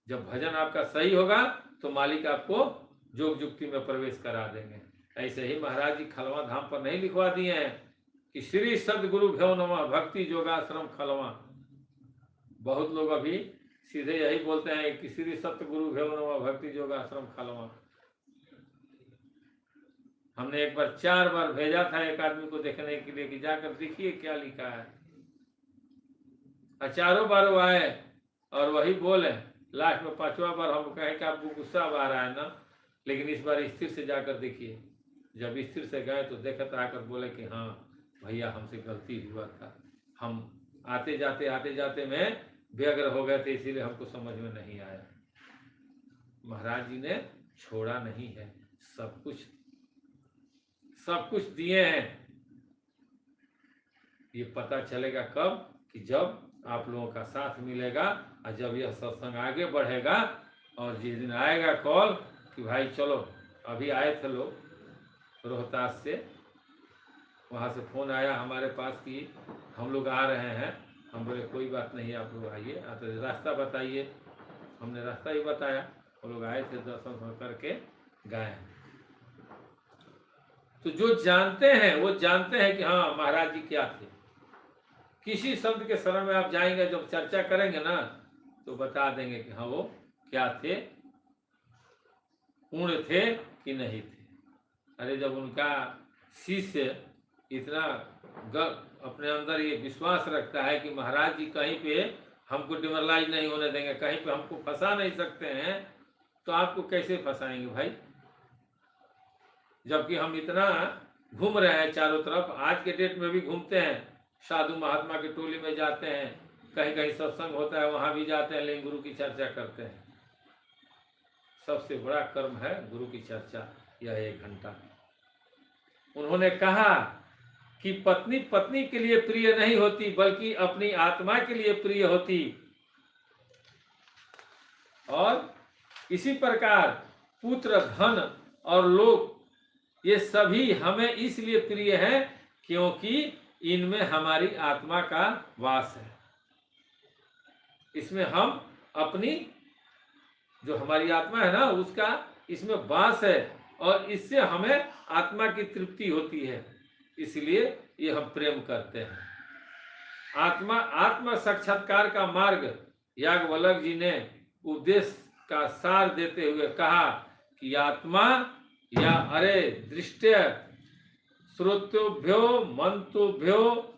जब भजन आपका सही होगा तो मालिक आपको जोग जुक्ति में प्रवेश करा देंगे। ऐसे ही महाराज जी खलवा धाम पर नहीं लिखवा दिए हैं कि श्री सदगुरु भ्यो नमः भक्ति जोगाश्रम खलवा। बहुत लोग अभी सीधे यही बोलते हैं कि श्री सतगुरु भ्यो नमः भक्ति योगाश्रम खलवा। हमने एक बार 4 बार भेजा था एक आदमी को देखने के लिए कि जाकर देखिए क्या लिखा है, और 4 बार वो आए और वही बोले। लास्ट में 5वां बार हम कहें कि आपको गुस्सा आ रहा है ना, लेकिन इस बार स्थिर से जाकर देखिए। जब स्थिर से गए तो देखत आकर बोले कि हाँ भैया हमसे गलती हुआ था, हम आते जाते में व्यग्र हो गए थे, इसीलिए हमको समझ में नहीं आया। महाराज जी ने छोड़ा नहीं है, सब कुछ दिए हैं। ये पता चलेगा कब? कि जब आप लोगों का साथ मिलेगा और जब यह सत्संग आगे बढ़ेगा। और जिस दिन आएगा कॉल कि भाई चलो, अभी आए थे लोग रोहतास से, वहाँ से फ़ोन आया हमारे पास कि हम लोग आ रहे हैं। हम बोले कोई बात नहीं, आप लोग आइए, तो रास्ता बताइए। हमने रास्ता ही बताया, वो लोग आए थे, दर्शन करके गए। तो जो जानते हैं वो जानते हैं कि हाँ महाराज जी क्या थे। किसी शब्द के शरण में आप जाएंगे, जब चर्चा करेंगे ना तो बता देंगे कि हाँ वो क्या थे, पूर्ण थे कि नहीं थे। अरे जब उनका शिष्य इतना अपने अंदर ये विश्वास रखता है कि महाराज जी कहीं पे हमको डिमोरलाइज नहीं होने देंगे, कहीं पे हमको फंसा नहीं सकते हैं, तो आपको कैसे फंसाएंगे भाई? जबकि हम इतना घूम रहे हैं चारों तरफ, आज के डेट में भी घूमते हैं, साधु महात्मा की टोली में जाते हैं, कहीं कहीं सत्संग होता है वहां भी जाते हैं, लेकिन गुरु की चर्चा करते हैं। सबसे बड़ा कर्म है गुरु की चर्चा, यह 1 घंटा। उन्होंने कहा कि पत्नी पत्नी के लिए प्रिय नहीं होती, बल्कि अपनी आत्मा के लिए प्रिय होती। और इसी प्रकार पुत्र, धन और लोग, ये सभी हमें इसलिए प्रिय हैं क्योंकि इनमें हमारी आत्मा का वास है। इसमें हम अपनी जो हमारी आत्मा है ना, उसका इसमें वास है और इससे हमें आत्मा की तृप्ति होती है, इसलिए ये हम प्रेम करते हैं। आत्म साक्षात्कार का मार्ग याज्ञवल्क्य जी ने उपदेश का सार देते हुए कहा कि आत्मा या अरे दृष्टि श्रोतोभ्यो मंतोभ्यो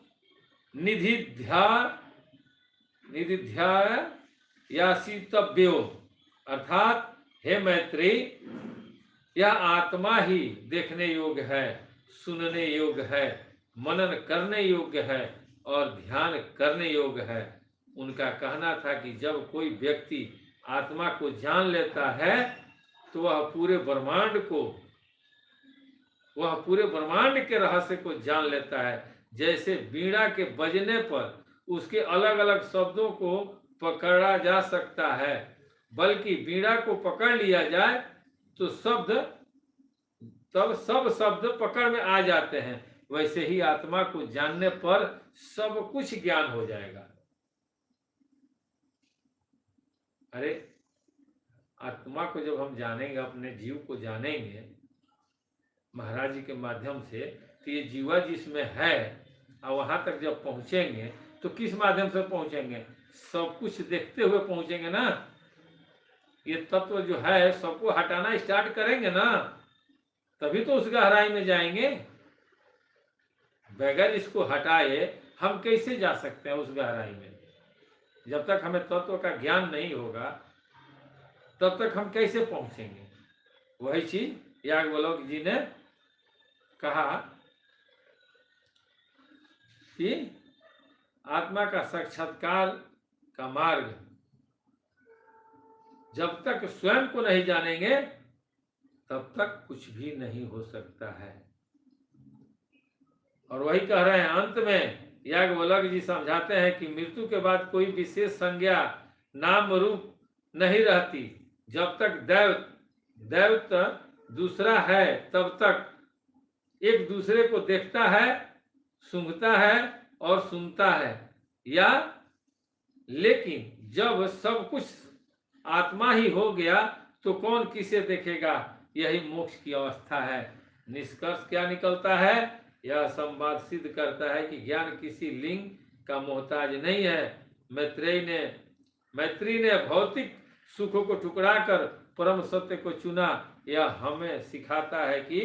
निधिध्याय या शीतव्यो, अर्थात हे मैत्री, यह आत्मा ही देखने योग्य है, सुनने योग्य है, मनन करने योग्य है और ध्यान करने योग्य है। उनका कहना था कि जब कोई व्यक्ति आत्मा को जान लेता है तो वह पूरे ब्रह्मांड के रहस्य को जान लेता है। जैसे वीणा के बजने पर उसके अलग अलग शब्दों को पकड़ा जा सकता है, बल्कि वीणा को पकड़ लिया जाए तो सब शब्द पकड़ में आ जाते हैं। वैसे ही आत्मा को जानने पर सब कुछ ज्ञान हो जाएगा। अरे आत्मा को जब हम जानेंगे, अपने जीव को जानेंगे महाराज जी के माध्यम से, तो ये जीवा जिसमें है और वहां तक जब पहुंचेंगे तो किस माध्यम से पहुंचेंगे? सब कुछ देखते हुए पहुंचेंगे ना। ये तत्व जो है सबको हटाना स्टार्ट करेंगे ना, तभी तो उस गहराई में जाएंगे। बगैर इसको हटाए हम कैसे जा सकते हैं उस गहराई में? जब तक हमें तत्व का ज्ञान नहीं होगा तब तक हम कैसे पहुंचेंगे? वही चीज याज्ञवल्क्य जी ने कहा कि आत्मा का साक्षात्कार का मार्ग जब तक स्वयं को नहीं जानेंगे तब तक कुछ भी नहीं हो सकता है। और वही कह रहे हैं अंत में याज्ञवल्क्य जी समझाते हैं कि मृत्यु के बाद कोई विशेष संज्ञा नाम रूप नहीं रहती। जब तक दैवत दूसरा है तब तक एक दूसरे को देखता है, सूंघता है और सुनता है, या लेकिन जब सब कुछ आत्मा ही हो गया तो कौन किसे देखेगा? यही मोक्ष की अवस्था है। निष्कर्ष क्या निकलता है? यह संवाद सिद्ध करता है कि ज्ञान किसी लिंग का मोहताज नहीं है। मैत्री ने भौतिक सुखों को टुकराकर परम सत्य को चुना। यह हमें सिखाता है कि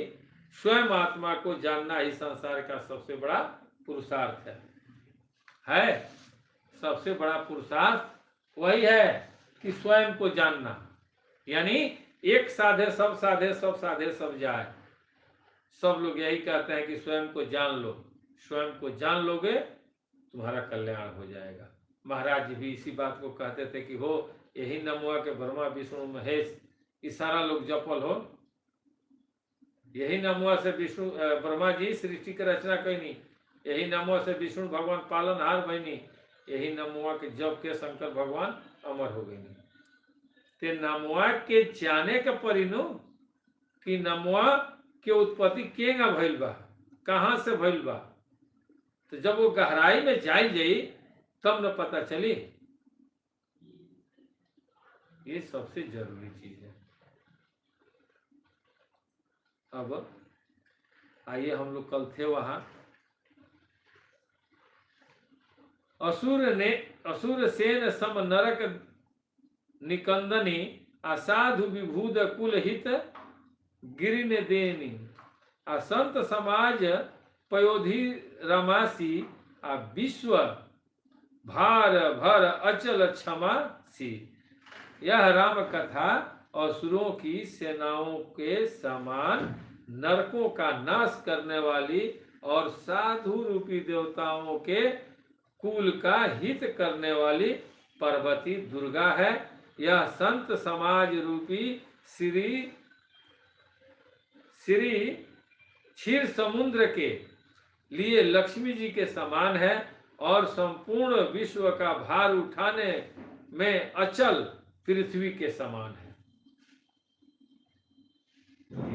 स्वयं आत्मा को जानना ही संसार का सबसे बड़ा पुरुषार्थ है। सबसे बड़ा पुरुषार्थ वही है कि स्वयं को जानना, यानी एक साधे सब साधे, सब साधे सब जाए। सब लोग यही कहते हैं कि स्वयं को जान लो। स्वयं को जान लोगे तुम्हारा कल्याण हो जाएगा। महाराज जी भी इसी बात को कहते थे कि हो यही नमुआ के ब्रह्मा विष्णु महेश, ये सारा लोग जपल हो। यही नमुआ से विष्णु ब्रह्मा जी सृष्टि की रचना कैनी, यही नमुआ से विष्णु भगवान पालनहार बनी, यही नमुआ के जप के शंकर भगवान अमर हो गई। ते नमुआ के जाने के परिनु कि नमुआ के उत्पत्ति केंगा भइल बा, कहाँ से भइल बा, तो जब वो गहराई में जाई तब न पता चली। ये सबसे जरूरी चीज है। अब आइए हम लोग कल थे वहां। असुर सेन सम नरक निकंदनी असाधु विभूद कुल हित गिरिन देनी असंत समाज पयोधि रमासी आ विश्व भार भर अचल क्षमा सी। यह राम कथा असुरों की सेनाओं के समान नरकों का नाश करने वाली और साधु रूपी देवताओं के कुल का हित करने वाली पार्वती दुर्गा है। यह संत समाज रूपी श्री क्षीर समुद्र के लिए लक्ष्मी जी के समान है और संपूर्ण विश्व का भार उठाने में अचल पृथ्वी के समान है।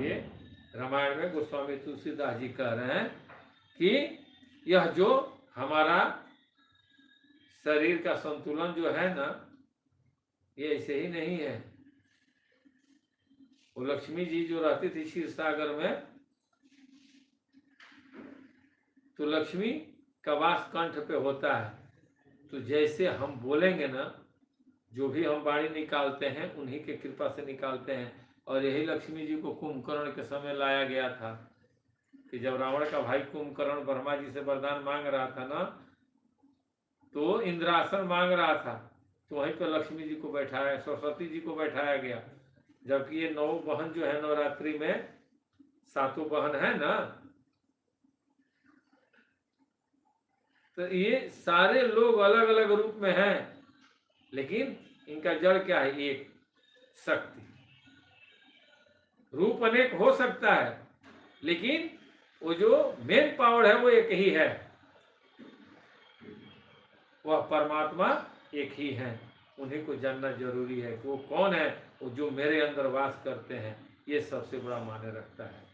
ये रामायण में गोस्वामी तुलसीदास जी कह रहे हैं कि यह जो हमारा शरीर का संतुलन जो है ना, ये ऐसे ही नहीं है। वो लक्ष्मी जी जो रहती थी क्षीर सागर में, तो लक्ष्मी का वास कंठ पे होता है। तो जैसे हम बोलेंगे ना, जो भी हम वाणी निकालते हैं उन्हीं के कृपा से निकालते हैं। और यही लक्ष्मी जी को कुंभकर्ण के समय लाया गया था कि जब रावण का भाई कुंभकर्ण ब्रह्मा जी से वरदान मांग रहा था ना, तो इंद्रासन मांग रहा था, तो वहीं पर लक्ष्मी जी को बैठाया, सरस्वती जी को बैठाया गया। जबकि ये 9 बहन जो है नवरात्रि में, 7 बहन है ना, तो ये सारे लोग अलग अलग रूप में हैं, लेकिन इनका जड़ क्या है? एक शक्ति। रूप अनेक हो सकता है, लेकिन वो जो मेन पावर है वो एक ही है, वह परमात्मा एक ही है। उन्हीं को जानना जरूरी है कि वो कौन है, वो जो मेरे अंदर वास करते हैं। ये सबसे बड़ा मायने रखता है।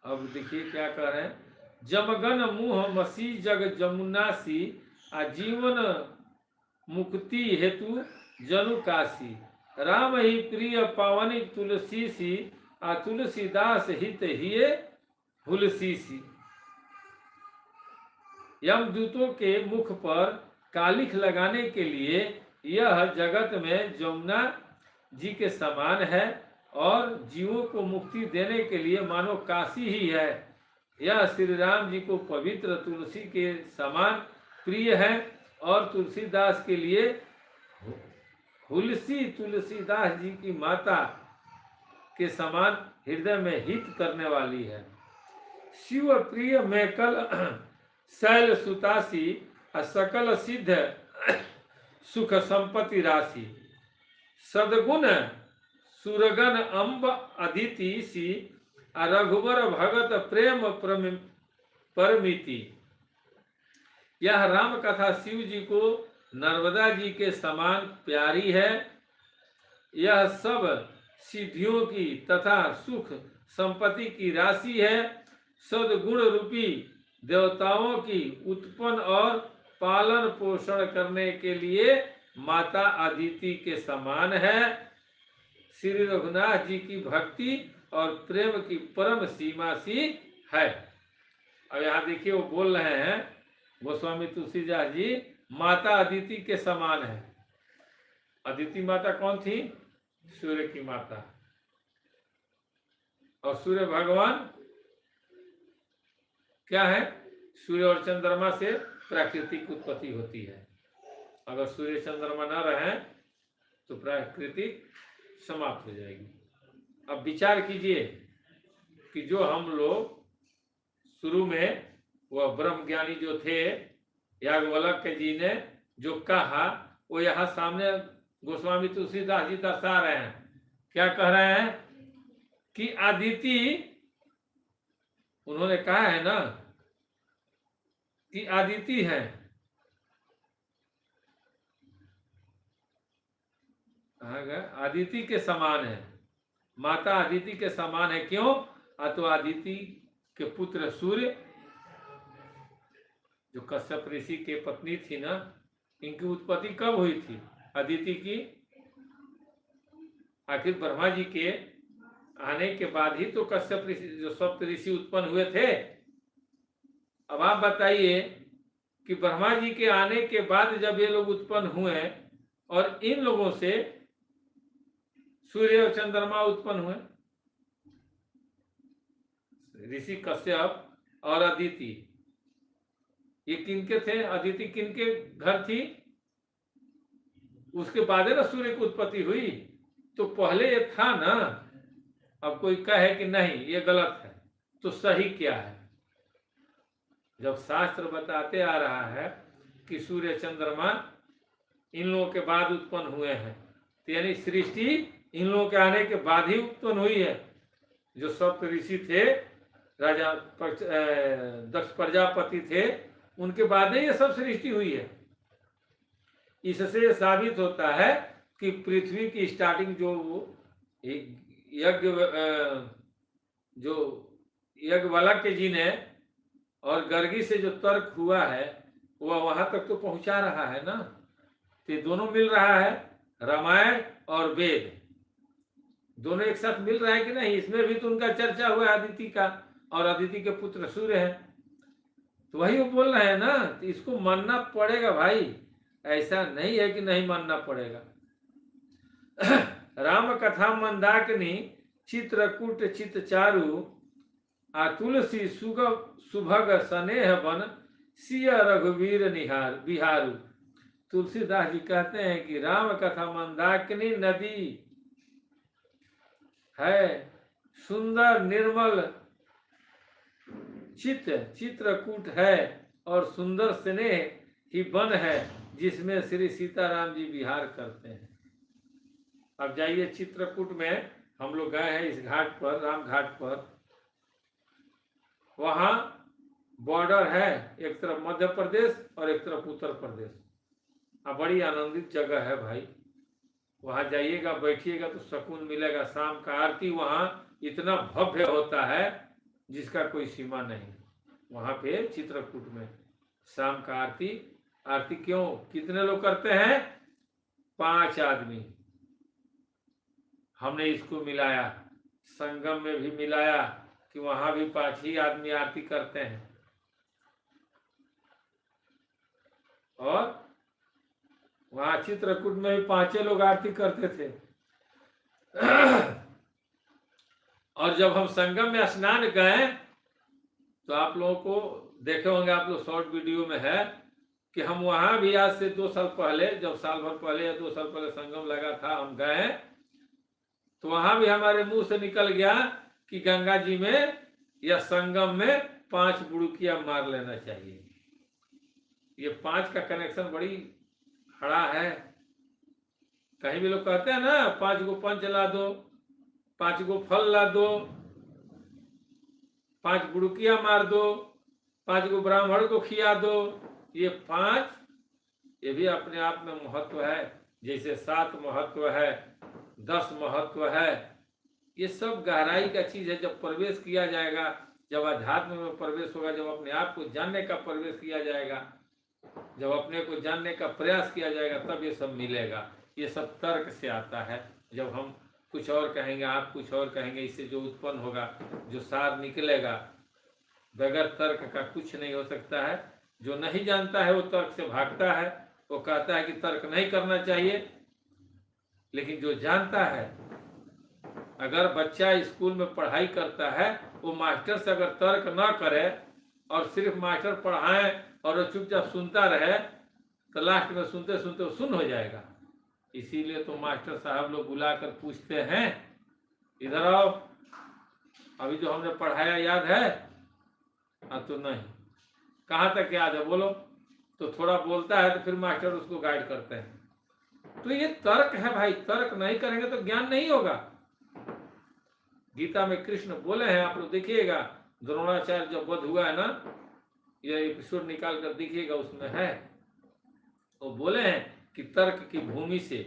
अब देखिए क्या कह रहे हैं, जमगन मुह मसी जग जमुनासी, आजीवन मुक्ति हेतु जनु काशी, राम ही प्रिय पावनी तुलसी सी, आ तुलसीदास हित हिये हुलसी सी। यमदूतों के मुख पर कालिख लगाने के लिए यह जगत में जमुना जी के समान है, और जीवों को मुक्ति देने के लिए मानो काशी ही है। यह श्री राम जी को पवित्र तुलसी के समान प्रिय है, और तुलसीदास के लिए हुलसी तुलसीदास जी की माता के समान हृदय में हित करने वाली है। शिव प्रिय में कल शैल सुतासी, सकल सिद्ध सुख संपत्ति राशि, सदगुण सुरगन अम्ब अदिति सी, रघुवर भगत प्रेम परमिति। यह राम कथा शिव जी को नर्मदा जी के समान प्यारी है। यह सब सिद्धियों की तथा सुख संपत्ति की राशि है। सद्गुण रूपी देवताओं की उत्पन्न और पालन पोषण करने के लिए माता अदिति के समान है। श्री रघुनाथ जी की भक्ति और प्रेम की परम सीमा सी है। अब यहाँ देखिए वो बोल रहे हैं गोस्वामी तुलसीदास जी, माता अदिति के समान है। अदिति माता कौन थी? सूर्य की माता। और सूर्य भगवान क्या है? सूर्य और चंद्रमा से प्राकृतिक उत्पत्ति होती है। अगर सूर्य चंद्रमा न रहे तो प्राकृतिक समाप्त हो जाएगी। अब विचार कीजिए कि जो हम लोग शुरू में वह ब्रह्म ज्ञानी जो थे याज्ञवल्क्य जी ने जो कहा, वो यहाँ सामने गोस्वामी तुलसीदास जी दर्शा रहे हैं। क्या कह रहे हैं कि अदिति, उन्होंने कहा है ना कि अदिति है, अदिति के समान है, माता अदिति के समान है। क्यों? तो अदिति के पुत्र सूर्य जो कश्यप ऋषि के पत्नी थी ना, इनकी उत्पत्ति कब हुई थी अदिति की? आखिर ब्रह्मा जी के आने के बाद ही तो कश्यप ऋषि जो सप्त ऋषि उत्पन्न हुए थे। अब आप बताइए कि ब्रह्मा जी के आने के बाद जब ये लोग उत्पन्न हुए और इन लोगों से सूर्य और चंद्रमा उत्पन्न हुए, ऋषि कश्यप और अदिति, ये किनके थे? अदिति किनके घर थी? उसके बाद ना सूर्य की उत्पत्ति हुई। तो पहले ये था ना। अब कोई कहे कि नहीं ये गलत है, तो सही क्या है? जब शास्त्र बताते आ रहा है कि सूर्य चंद्रमा इन लोगों के बाद उत्पन्न हुए हैं, तो यानी सृष्टि इन लोगों के आने के बाद ही उत्पन्न हुई है। जो सप्त ऋषि थे, राजा दक्ष प्रजापति थे, उनके बाद ही ये सब सृष्टि हुई है। इससे साबित होता है कि पृथ्वी की स्टार्टिंग जो याज्ञवल्क्य जी ने और गर्गी से जो तर्क हुआ है वह वहां तक तो पहुंचा रहा है ना। तो ये दोनों मिल रहा है, रामायण और वेद दोनों एक साथ मिल रहा है कि नहीं। इसमें भी तो उनका चर्चा हुआ है अदिति का, और अदिति के पुत्र सूर्य है। तो वही वो बोल रहे हैं ना, तो इसको मानना पड़ेगा भाई, ऐसा नहीं है कि नहीं मानना पड़ेगा। राम कथा मंदाकिनी चित्रकूट चित चारु आ तुलसी सुभग स्नेह बन सिय रघुवीर निहार बिहारू। तुलसीदास जी कहते हैं कि राम कथा मंदाकिनी नदी है, सुंदर निर्मल चित्रकूट है, और सुंदर स्नेह ही वन है जिसमें श्री सीताराम जी विहार करते हैं। अब जाइए चित्रकूट में, हम लोग गए हैं इस घाट पर, राम घाट पर। वहां बॉर्डर है, एक तरफ मध्य प्रदेश और एक तरफ उत्तर प्रदेश। अब बड़ी आनंदित जगह है भाई, वहां जाइएगा, बैठिएगा तो सुकून मिलेगा। शाम का आरती वहां इतना भव्य होता है जिसका कोई सीमा नहीं। वहां पे चित्रकूट में शाम का आरती, आरती क्यों, कितने लोग करते हैं? 5 आदमी। हमने इसको मिलाया, संगम में भी मिलाया कि वहां भी 5 ही आदमी आरती करते हैं। और वहां चित्रकूट में भी 5 लोग आरती करते थे। और जब हम संगम में स्नान गए तो आप लोगों को देखे होंगे, आप लोग शॉर्ट वीडियो में है कि हम वहां भी आज से 2 साल पहले, जब साल भर पहले या 2 साल पहले संगम लगा था, हम गए तो वहां भी हमारे मुंह से निकल गया कि गंगा जी में या संगम में 5 बुड़कियां मार लेना चाहिए। ये 5 का कनेक्शन बड़ी खड़ा है। कहीं भी लोग कहते हैं ना, 5 गो पंच ला दो, 5 गो फल ला दो, 5 बुड़कियां मार दो, 5 गो ब्राह्मण को खिया दो। ये 5, ये भी अपने आप में महत्व है। जैसे 7 महत्व है, 10 महत्व है। ये सब गहराई का चीज है। जब प्रवेश किया जाएगा, जब अध्यात्म में प्रवेश होगा, जब अपने आप को जानने का प्रवेश किया जाएगा, जब अपने को जानने का प्रयास किया जाएगा, तब ये सब मिलेगा। ये सब तर्क से आता है। जब हम कुछ और कहेंगे, आप कुछ और कहेंगे, इससे जो उत्पन्न होगा, जो सार निकलेगा, बगैर तर्क का कुछ नहीं हो सकता है। जो नहीं जानता है वो तर्क से भागता है, वो कहता है कि तर्क नहीं करना चाहिए। लेकिन जो जानता है, अगर बच्चा स्कूल में पढ़ाई करता है, वो मास्टर से अगर तर्क ना करे और सिर्फ मास्टर पढ़ाए और वो चुपचाप सुनता रहे, तो लास्ट में सुनते सुनते वो सुन हो जाएगा। इसीलिए तो मास्टर साहब लोग बुलाकर पूछते हैं, इधर आओ, अभी जो हमने पढ़ाया याद है? तो नहीं। कहाँ तक याद है बोलो? तो थोड़ा बोलता है तो फिर मास्टर उसको गाइड करते हैं। तो ये तर्क है भाई, तर्क नहीं करेंगे तो ज्ञान नहीं होगा। गीता में कृष्ण बोले हैं, आप लोग देखिएगा, द्रोणाचार्य जब वध हुआ है ना, ये एपिसोड निकाल कर देखिएगा, उसमें है, वो बोले हैं कि तर्क की भूमि से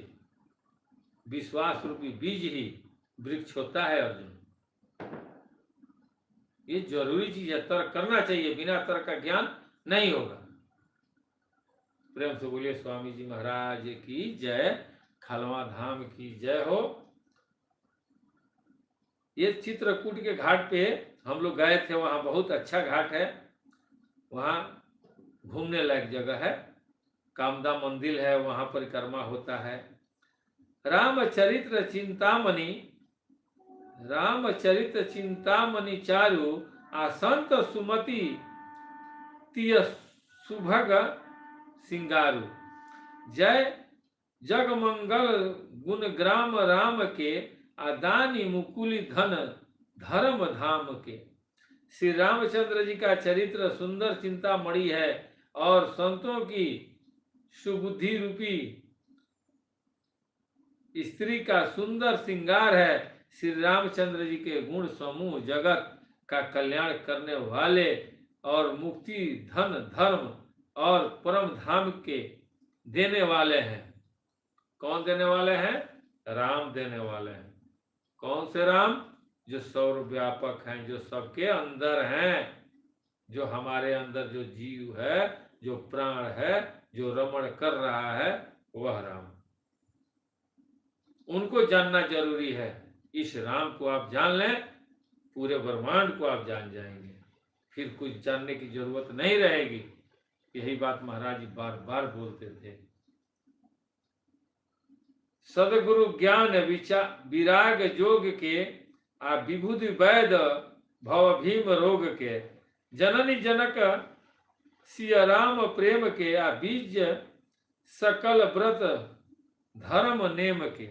विश्वास रूपी बीज ही वृक्ष होता है अर्जुन। ये जरूरी चीज है, तर्क करना चाहिए, बिना तर्क का ज्ञान नहीं होगा। प्रेम से बोलिए स्वामी जी महाराज की जय, खलवा धाम की जय हो। ये चित्रकूट के घाट पे हम लोग गए थे, वहां बहुत अच्छा घाट है, वहां घूमने लायक जगह है। कामदा मंदिर है, वहां परिक्रमा होता है। रामचरित्र चिंतामणि, रामचरित्र चिंतामणि चारु आ संत सुमति तिय सुभग सिंगारू। जय जगमंगल गुण ग्राम राम के, आदानी मुकुली धन धर्म धाम के। श्री रामचंद्र जी का चरित्र सुंदर चिंतामणि है और संतों की सुबुद्धि रूपी स्त्री का सुंदर श्रृंगार है। श्री रामचंद्र जी के गुण समूह जगत का कल्याण करने वाले और मुक्ति धन धर्म और परम धाम के देने वाले हैं। कौन देने वाले हैं? राम देने वाले हैं। कौन से राम? जो सर्वव्यापक हैं, जो सबके अंदर हैं, जो हमारे अंदर जो जीव है जो प्राण है, जो रमण कर रहा है, वह राम। उनको जानना जरूरी है। इस राम को आप जान लें, पूरे ब्रह्मांड को आप जान जाएंगे, फिर कुछ जानने की जरूरत नहीं रहेगी। यही बात महाराज जी बार बार बोलते थे। सदगुरु ज्ञान विराग जोग के, आ विभुति वैद भव भीम रोग के, जननी जनक सिया राम प्रेम के, आ बीज सकल व्रत धर्म नेम के।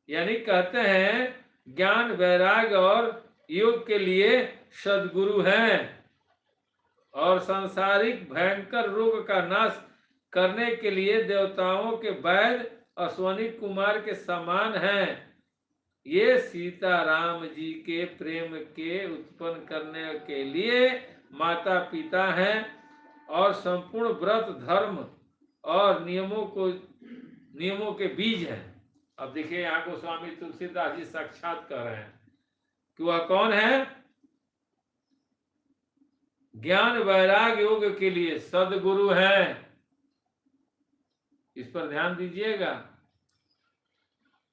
यानी कहते हैं ज्ञान वैराग और योग के लिए सदगुरु हैं, और सांसारिक भयंकर रोग का नाश करने के लिए देवताओं के वैद्य अश्वनी कुमार के समान हैं। ये सीता राम जी के प्रेम के उत्पन्न करने के लिए माता पिता हैं, और संपूर्ण व्रत धर्म और नियमों के बीज हैं। अब देखिए यहाँ को स्वामी तुलसीदास जी साक्षात कह रहे हैं कि वह कौन है? ज्ञान वैराग योग के लिए सदगुरु हैं। इस पर ध्यान दीजिएगा।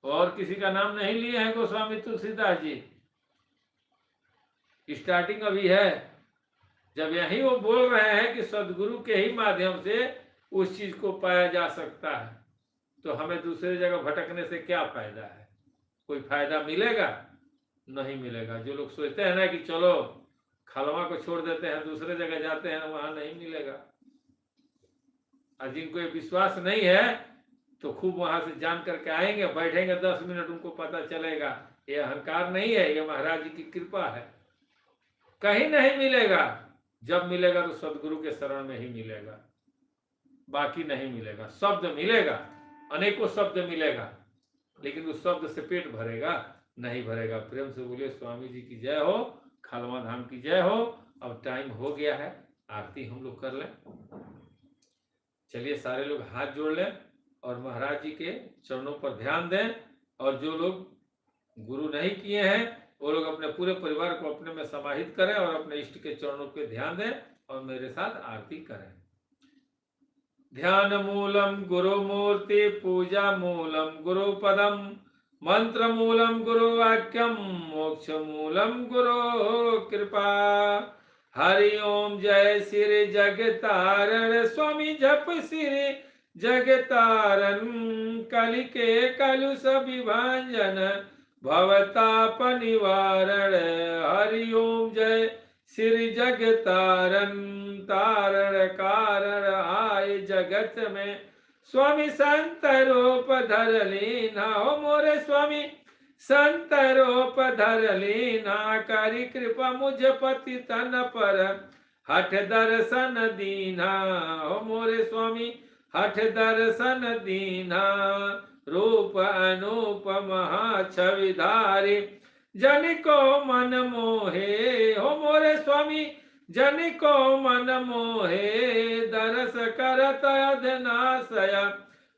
और किसी का नाम नहीं लिए हैं गोस्वामी तुलसीदास जी। स्टार्टिंग अभी है, जब यही वो बोल रहे हैं कि सदगुरु के ही माध्यम से उस चीज को पाया जा सकता है, तो हमें दूसरे जगह भटकने से क्या फायदा है? कोई फायदा मिलेगा? नहीं मिलेगा। जो लोग सोचते हैं ना कि चलो खलवा को छोड़ देते हैं, दूसरे जगह जाते हैं, वहां नहीं मिलेगा। और जिनको ये विश्वास नहीं है तो खूब वहां से जान करके आएंगे, बैठेंगे 10 मिनट, उनको पता चलेगा ये अहंकार नहीं है, ये महाराज जी की कृपा है। कहीं नहीं मिलेगा। जब मिलेगा तो सदगुरु के शरण में ही मिलेगा, बाकी नहीं मिलेगा। शब्द मिलेगा, अनेकों शब्द मिलेगा, लेकिन उस शब्द से पेट भरेगा? नहीं भरेगा। प्रेम से बोलिए स्वामी जी की जय हो, खलवा धाम की जय हो। अब टाइम हो गया है, आरती हम लोग कर लें। चलिए सारे लोग हाथ जोड़ लें और महाराज जी के चरणों पर ध्यान दें। और जो लोग गुरु नहीं किए हैं वो लोग अपने पूरे परिवार को अपने में समाहित करें और अपने इष्ट के चरणों पे ध्यान दें और मेरे साथ आरती करें। ध्यान मूलम गुरु मूर्ति, पूजा मूलम गुरु पदम, मंत्र मूलम गुरु वाक्यम, मोक्ष मूलम गुरु कृपा। हरि ओम जय श्री जगतारण, स्वामी जप श्री जगतारण, कलि के कलुष विभाजन, भवताप निवारण। हरि ओम जय श्री जगतारण, तारण कारण आए जगत में, स्वामी संत रूप धर लीना। हो मोरे स्वामी संत रूप धर लीना, करी कृपा मुझ पति तन पर, हठ दर्शन दीना। हो मोरे स्वामी हठ दर्शन दीना, रूप अनूप महा छविधारी, जन को मन मोहे। हो मोरे स्वामी जन को मन मोहे, दरस करत अधनाशय,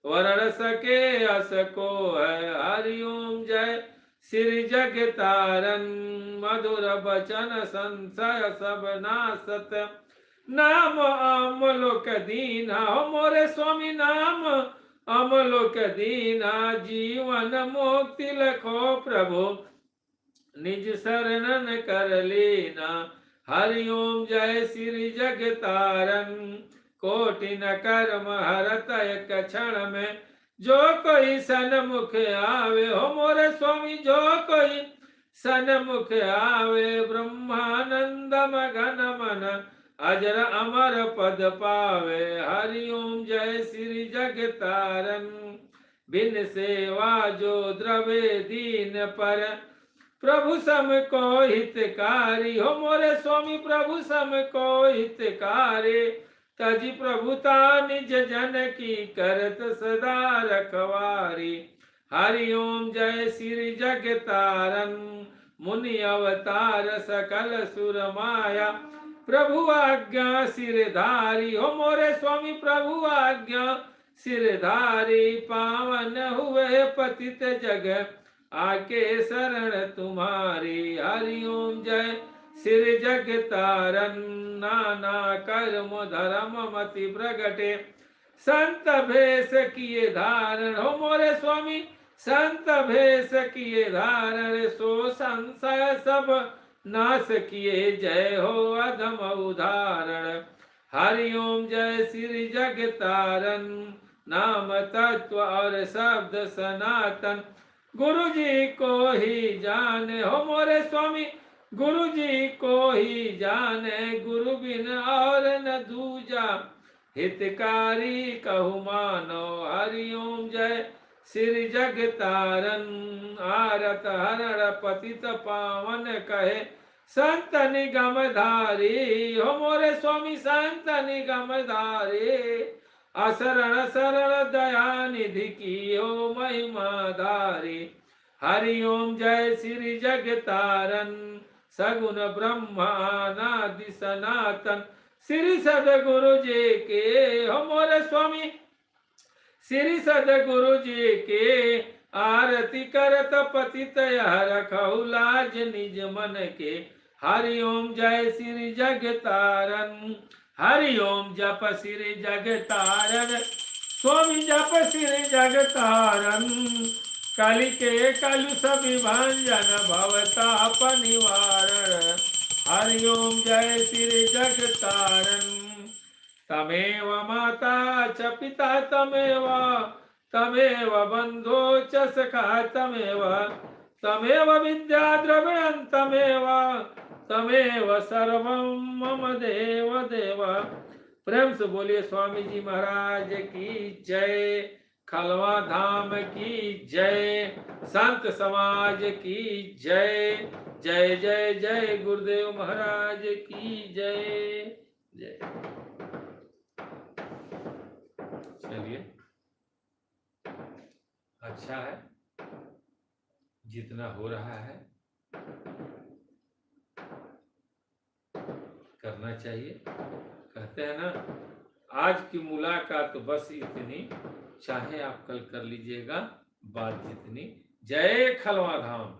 वरण सके अस को है। हरि ओम जय श्री जगतारण, मधुर बचन संशय सब नासत, नाम अमलोक दीना। हो मोरे स्वामी नाम अमलोक दीना, जीवन मुक्ति लखो प्रभु, निज शरणन कर लेना। हरि ओम जय श्री जगतारण, कोटि न कर्म हरत एक क्षण में, जो कोई सन्मुख आवे। हो मोरे स्वामी जो कोई सन्मुख आवे, ब्रह्मानंद मगन मन, अजर अमर पद पावे। हरि ओम जय श्री जगतारण, बिन सेवा जो द्रवे दीन पर, प्रभु सम को हितकारी। हो मोरे स्वामी प्रभु सम को हितकारी, तजी प्रभुता निज जन की करत सदा रखवारी। हरि ओम जय श्री जगतारण, मुनि अवतार सकल सुर माया, प्रभु आज्ञा सिरधारी। हो मोरे स्वामी प्रभु आज्ञा सिरधारी, पावन हुए पतित जग आके शरण तुम्हारी। हरि ओम जय सिर जग तारन नाना कर्म धर्म मति प्रगटे संत भेष किए धारण हो मोरे स्वामी संत भेष किए धारण सो संशय सब नाश किए जय हो अधम उदाहरण हरिओम जय श्री जग तारन नाम तत्व और शब्द सनातन गुरु जी को ही जाने हो मोरे स्वामी गुरु जी को ही जाने गुरु बिन और न दूजा हितकारी कहु मानो हरिओम जय श्री जग तारन आरत हरण पतित पावन कहे संत निगम धारी हो मोरे स्वामी संत निगम धारी असरण सरल दया निधि की हो महिमा धारी हरिओम जय श्री जग तारन सगुण ब्रह्मानादि सनातन श्री सदगुरु जी के हो मोरे स्वामी श्री सदगुरु जी के आरती करत पतित रखहु लाज निज मन के हरिओम जय श्री जग तारन हरिओम जप श्री जग तारन स्वामी जप श्री जग तारन कलि के कलुष विभंजन भवताप निवारण हरिओम जय श्री जग तारन तमेव माता च पिता तमेव बंधो च सखा तमेव विद्या द्रविणं तमेव सर्वं मम देव देव। प्रेम से बोलिए स्वामी जी महाराज की जय, खलवा धाम की जय, संत समाज की जय। जय जय जय गुरुदेव महाराज की जय जय। चलिए अच्छा है, जितना हो रहा है करना चाहिए। कहते हैं ना, आज की मुलाकात तो बस इतनी, चाहे आप कल कर लीजिएगा बात जितनी। जय खलवा धाम।